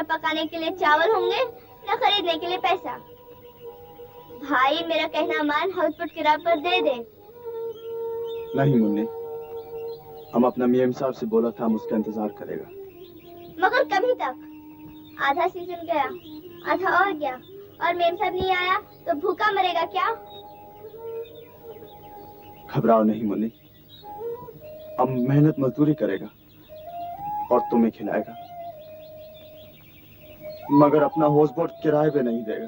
पकाने के लिए चावल होंगे न खरीदने के लिए पैसा। भाई मेरा कहना मान, हाउसबोट किराए पर दे दे। नहीं मुन्नी, हम अपना मीएम साहब से बोला था, हम उसका इंतजार करेगा। मगर कभी तक? आधा सीजन गया, आधा और गया, और मीएम साहब नहीं आया तो भूखा मरेगा क्या? घबराओ नहीं मुन्नी, अब मेहनत मजदूरी करेगा और तुम्हें खिलाएगा, मगर अपना हाउसबोट किराए पे नहीं देगा।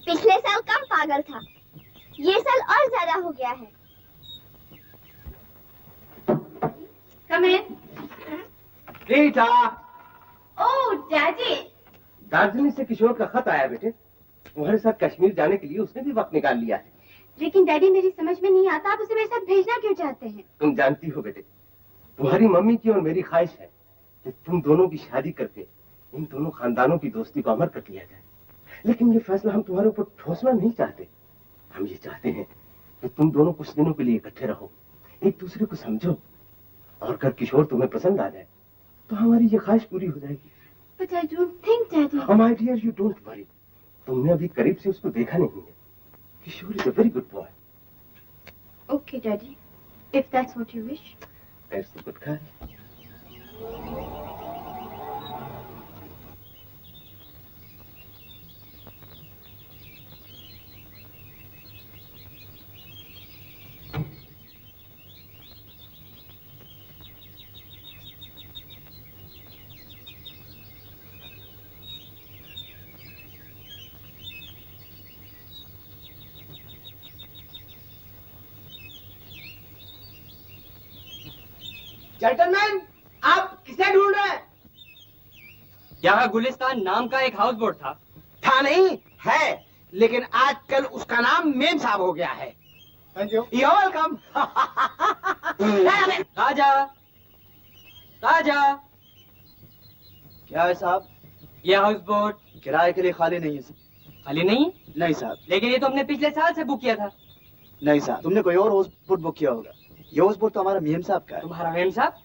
पिछले साल कम पागल था, ये साल और ज्यादा हो गया है। Come in. Rita. Oh daddy. Darjeeling से किशोर का खत आया बेटे, तुम्हारे साथ कश्मीर जाने के लिए उसने भी वक्त निकाल लिया है। लेकिन डैडी मेरी समझ में नहीं आता, आप उसे मेरे साथ भेजना क्यों चाहते हैं? तुम जानती हो बेटे, तुम्हारी मम्मी की और मेरी ख्वाहिश है कि तुम दोनों की शादी करके इन दोनों खानदानों की दोस्ती को अमर कर लिया जाए। लेकिन ये फैसला हम तुम्हारे ऊपर ठोसना नहीं चाहते। हम ये चाहते हैं कि तुम दोनों कुछ दिनों के लिए इकट्ठे रहो, एक दूसरे को समझो, और अगर किशोर तुम्हें पसंद आ जाए तो हमारी ये ख्वाहिश पूरी हो जाएगी। But I don't think, Daddy. Oh my dear, you don't worry. तुमने अभी करीब से उसको देखा नहीं है। किशोर is a very good boy. Okay, Daddy. If that's what you wish. ऐसे कुछ खा। जेंटलमैन, आप किसे ढूंढ रहे हैं? यहाँ गुलिस्तान नाम का एक हाउस बोट था नहीं है, लेकिन आजकल उसका नाम मेम साहब हो गया है। Thank you. You welcome. Raja, Raja, क्या है साहब? ये हाउस बोट किराए के लिए खाली नहीं है साहब। खाली नहीं? नहीं साहब। लेकिन ये तो हमने पिछले साल से बुक किया था। नहीं साहब, तुमने कोई और हाउस बोट बुक किया होगा। ये हाउस बोट तो हमारा मियां साहब का है। तुम्हारा मेम साहब?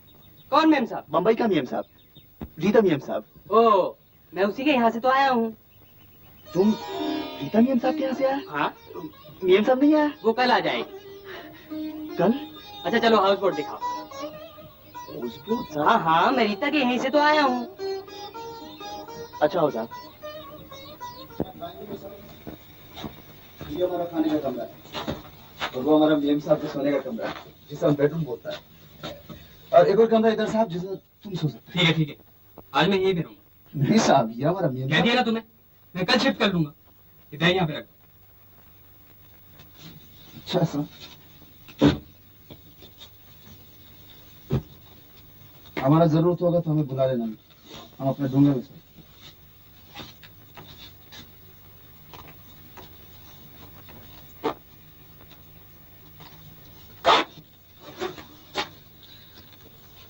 कौन मेम साहब? बम्बई का मियां साहब, रीता मियां साहब। ओ, मैं उसी के यहाँ से तो आया हूँ। तुम रीता मियां साहब के यहाँ से आए? हाँ, मियां साहब नहीं आए? वो कल आ जाएगी। कल? अच्छा चलो हाउस बोट दिखाओ। हाउस बोट साहब? हाँ हाँ, मैं रीता के यहीं से तो आया हूँ। अच्छा हो साहब। ये हमारा खाने का कमरा है और वो हमारा मियां साहब के सोने का कमरा है, जिसे हम बेडरूम बोलता है। और एक और कमरा इधर साहब, जिसमें तुम सो सकते। ठीक है ठीक है, आज मैं यहीं पे रहूंगा। नहीं साहब, ये हमारा मियां कह दिया ना तुम्हें, मैं कल शिफ्ट कर लूंगा। इधर यहाँ पे रख। अच्छा साहब। हमारा जरूरत होगा तो हमें बुला लेना, हम अपने ढूंढे में।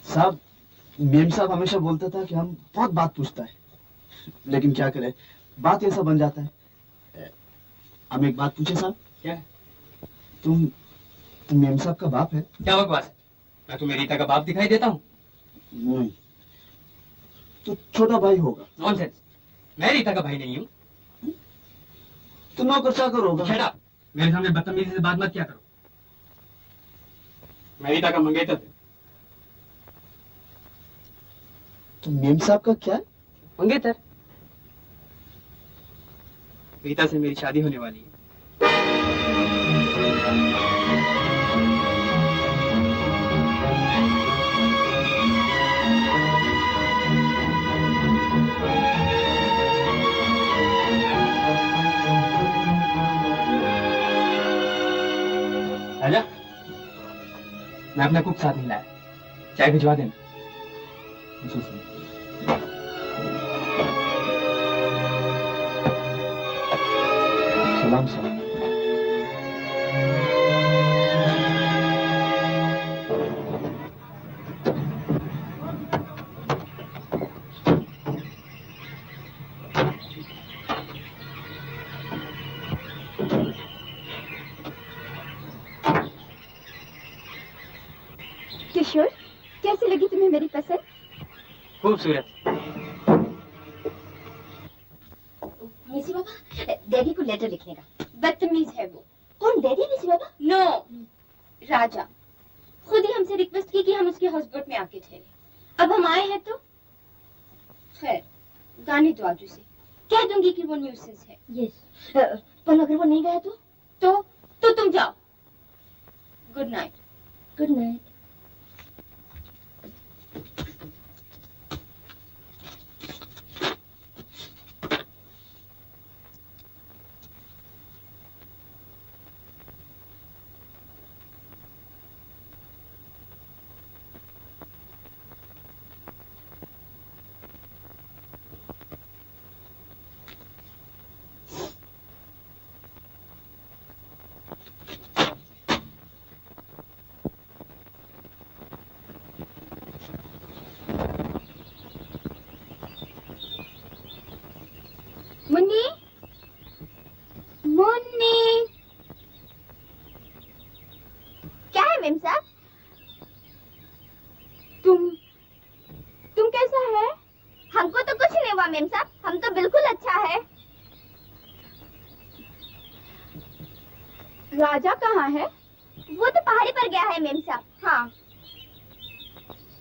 साहब, मेम साहब हमेशा बोलता था कि हम बहुत बात पूछता है, लेकिन क्या करे, बात ऐसा बन जाता है। हम एक बात पूछे साहब? क्या? तुम मेम साहब का बाप है? क्या बकवास है? मैं तुम्हें रीता का बाप दिखाई देता हूँ? नहीं, तो छोटा भाई होगा। नॉनसेंस, मैं रीता का भाई नहीं हूँ। तो नौकर चाकर होगा। शट अप, मेरे सामने बदतमीजी से बात मत किया करो। मैं रीता का मंगेतर हूँ। तो मेम साहब का क्या? मंगेतर। रीता से मेरी शादी होने वाली है। राजा, मैं अपना कुक साथ नहीं लाया, चाय भिजवा देना। सलाम साहब। किशोर, कैसी लगी तुम्हें मेरी पसंद? खूबसूरत। मिसी बाबा, डैडी को लेटर लिखने का। बदतमीज है वो। कौन, डैडी मिसी बाबा? नो, राजा खुद ही हमसे रिक्वेस्ट की कि हम उसके हाउस बोट में आके ठहरे। अब हम आए हैं तो खैर, गाने दो आज उसे, कह दूंगी कि वो न्यूसेंस है। यस, पर अगर वो नहीं गया तो तुम जाओ। Good night. Good night. Munni, Munni, क्या है मेम साहब? तुम कैसा है? हमको तो कुछ नहीं हुआ मेम साहब, हम तो बिल्कुल अच्छा है। राजा कहाँ है? वो तो पहाड़ी पर गया है मेम साहब। हाँ।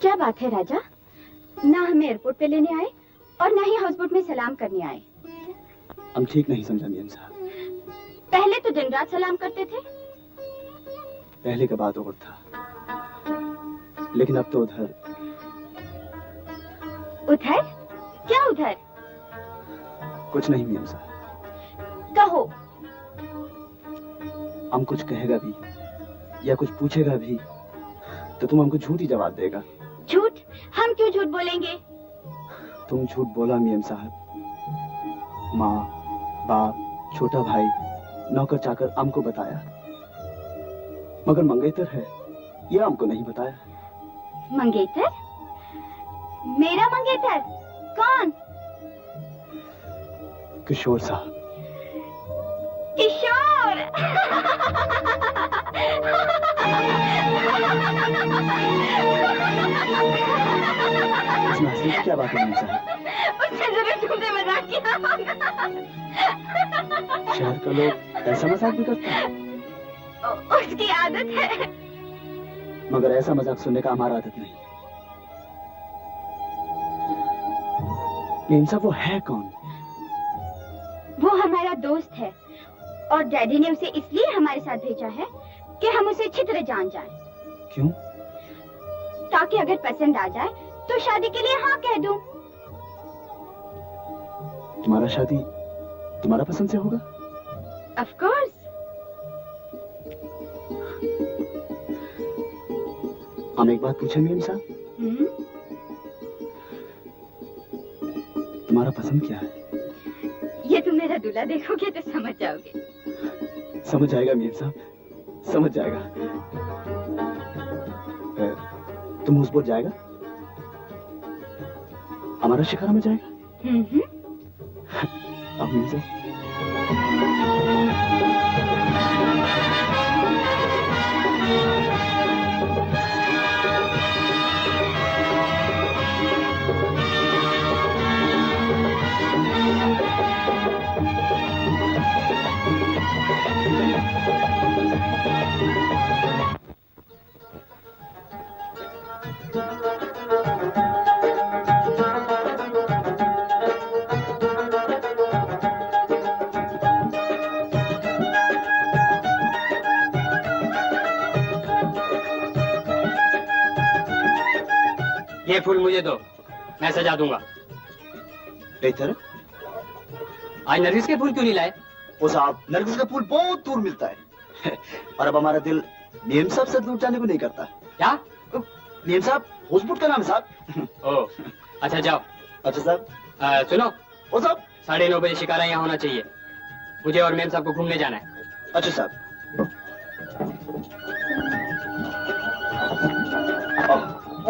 क्या बात है राजा? ना हमें एयरपोर्ट पे लेने आए और ना ही हाउस बोट में सलाम करने आए। हम ठीक नहीं समझा मियां साहब। पहले तो दिन रात सलाम करते थे। पहले का बात और था, लेकिन अब तो उधर। उधर? क्या उधर? कुछ नहीं मियां साहब। कहो। हम कुछ कहेगा भी या कुछ पूछेगा भी तो तुम हमको झूठ ही जवाब देगा। झूठ? हम क्यों झूठ बोलेंगे? तुम झूठ बोला मियां साहब। माँ, बाप, छोटा भाई, नौकर चाकर हमको बताया, मगर मंगेतर है यह हमको नहीं बताया। मंगेतर? मेरा मंगेतर? कौन? किशोर साहब। किशोर? इसमें हंसने की क्या बात है मियां साहब? उससे जरूर तुमने मजाक किया होगा। शहर का लोग ऐसा मजाक भी करते हैं? उसकी आदत है। मगर ऐसा मजाक सुनने का हमारा आदत नहीं। मियां साहब वो है कौन? वो हमारा दोस्त है और डैडी ने उसे इसलिए हमारे साथ भेजा है कि हम उसे अच्छी तरह जान जाएं। क्यों? ताकि अगर पसंद आ जाए तो शादी के लिए हाँ कह दूं। तुम्हारा शादी तुम्हारा पसंद से होगा? Of course। हम एक बात पूछे मियां साहब? तुम्हारा पसंद क्या है? ये तुम मेरा दूल्हा देखोगे तो समझ जाओगे। समझ जाएगा मियां साहब, समझ जाएगा। तुम उस बोट जाएगा? हमारा शिकारा में जाएगा? अब मियां साहब ये फूल मुझे दो, मैं सजा दूंगा। बेहतर। आज नरगिस के फूल क्यों नहीं लाए? ओ साहब, नरगिस का फूल बहुत दूर मिलता है और अब हमारा दिल मियां साहब से दूर जाने को नहीं करता। क्या? मियां साहब हॉस्पिटल का नाम है साहब। ओ, अच्छा जाओ। अच्छा साहब। सुनो, ओ साहब 9:30 बजे शिकारा यहाँ होना चाहिए। मुझे और मेम साहब को घूमने जाना है। अच्छा साहब।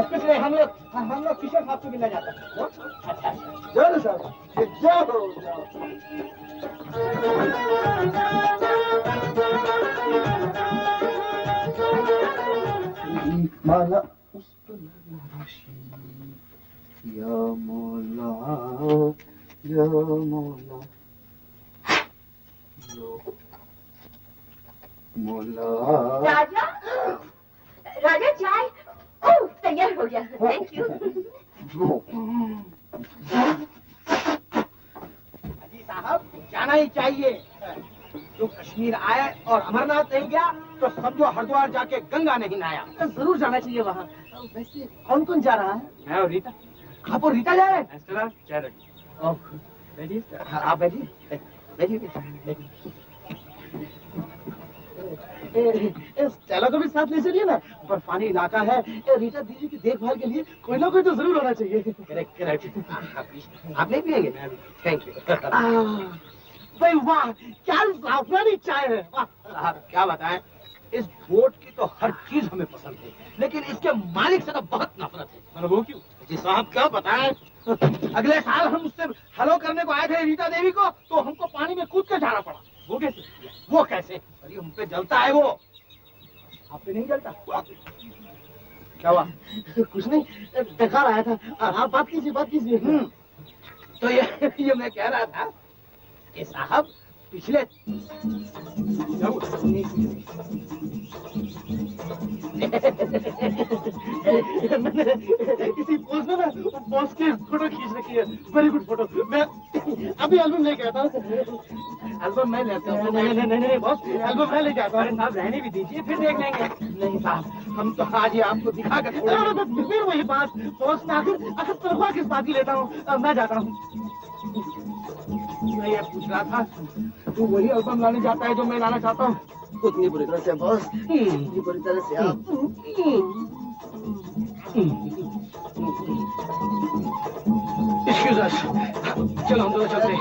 इसलिए हम लोग किशोर साहब को मिलने जाते हैं। अच्छा, चलो साहब, जाओ जाओ। माला या मौला, या मौला, मौला। राजा, राजा चाय। ओह, तैयार हो गया। Thank you. अजी साहब, जाना ही चाहिए। जो कश्मीर आया और अमरनाथ नहीं गया तो समझो हरिद्वार जाके गंगा नहीं नहाया। तो जरूर जाना चाहिए वहाँ। वैसे कौन कौन जा रहा है? मैं और रीता। आप और रीता जा रहे हैं? क्या रखिए? बैठिए। आप बैठिए, बैठिए। इस चैला को भी साथ ले चलिए ना, बर्फानी इलाका है। रीटा दीदी की देखभाल के लिए कोई ना कोई तो जरूर होना चाहिए। Correct correct. आप नहीं पिएंगे? Thank you. भाई वाह, क्या जाफरानी चाय है। वाह साहब, क्या बताएं, इस बोट की तो हर चीज हमें पसंद है, लेकिन इसके मालिक से तो बहुत नफरत है। मतलब वो क्यों? जी साहब क्या बताएं, अगले साल हम उससे हेलो करने को आए थे रीटा देवी को, तो हमको पानी में कूद के जाना पड़ा। वो कैसे? वो कैसे? अरे हम पे जलता है वो। आप पे नहीं जलता? क्या हुआ? कुछ नहीं, बेकार आया था। आप बात कीजिए, बात कीजिए। तो ये मैं कह रहा था कि साहब पिछले मैंने किसी पोज में ना बॉस की फोटो खींच रखी है। Very good photo. मैं अभी एल्बम लेके आता हूँ। एल्बम मैं लेता हूँ। नहीं बॉस, एल्बम मैं लेके आता हूँ। साहब रहने भी दीजिए, फिर देख लेंगे। नहीं साहब, हम तो आज ही आपको दिखा कर फिर वही बात। बॉस में आखिर तनख्वाह किस बात की लेता हूँ। मैं जाता हूँ। मैं ये पूछ रहा था, तू वही एल्बम लाने जाता है जो मैं लाना चाहता हूँ? उतनी बुरी तरह से बॉस, उतनी बुरी तरह से आप। एक्सक्यूज अस, चलो हम दोनों चलते हैं।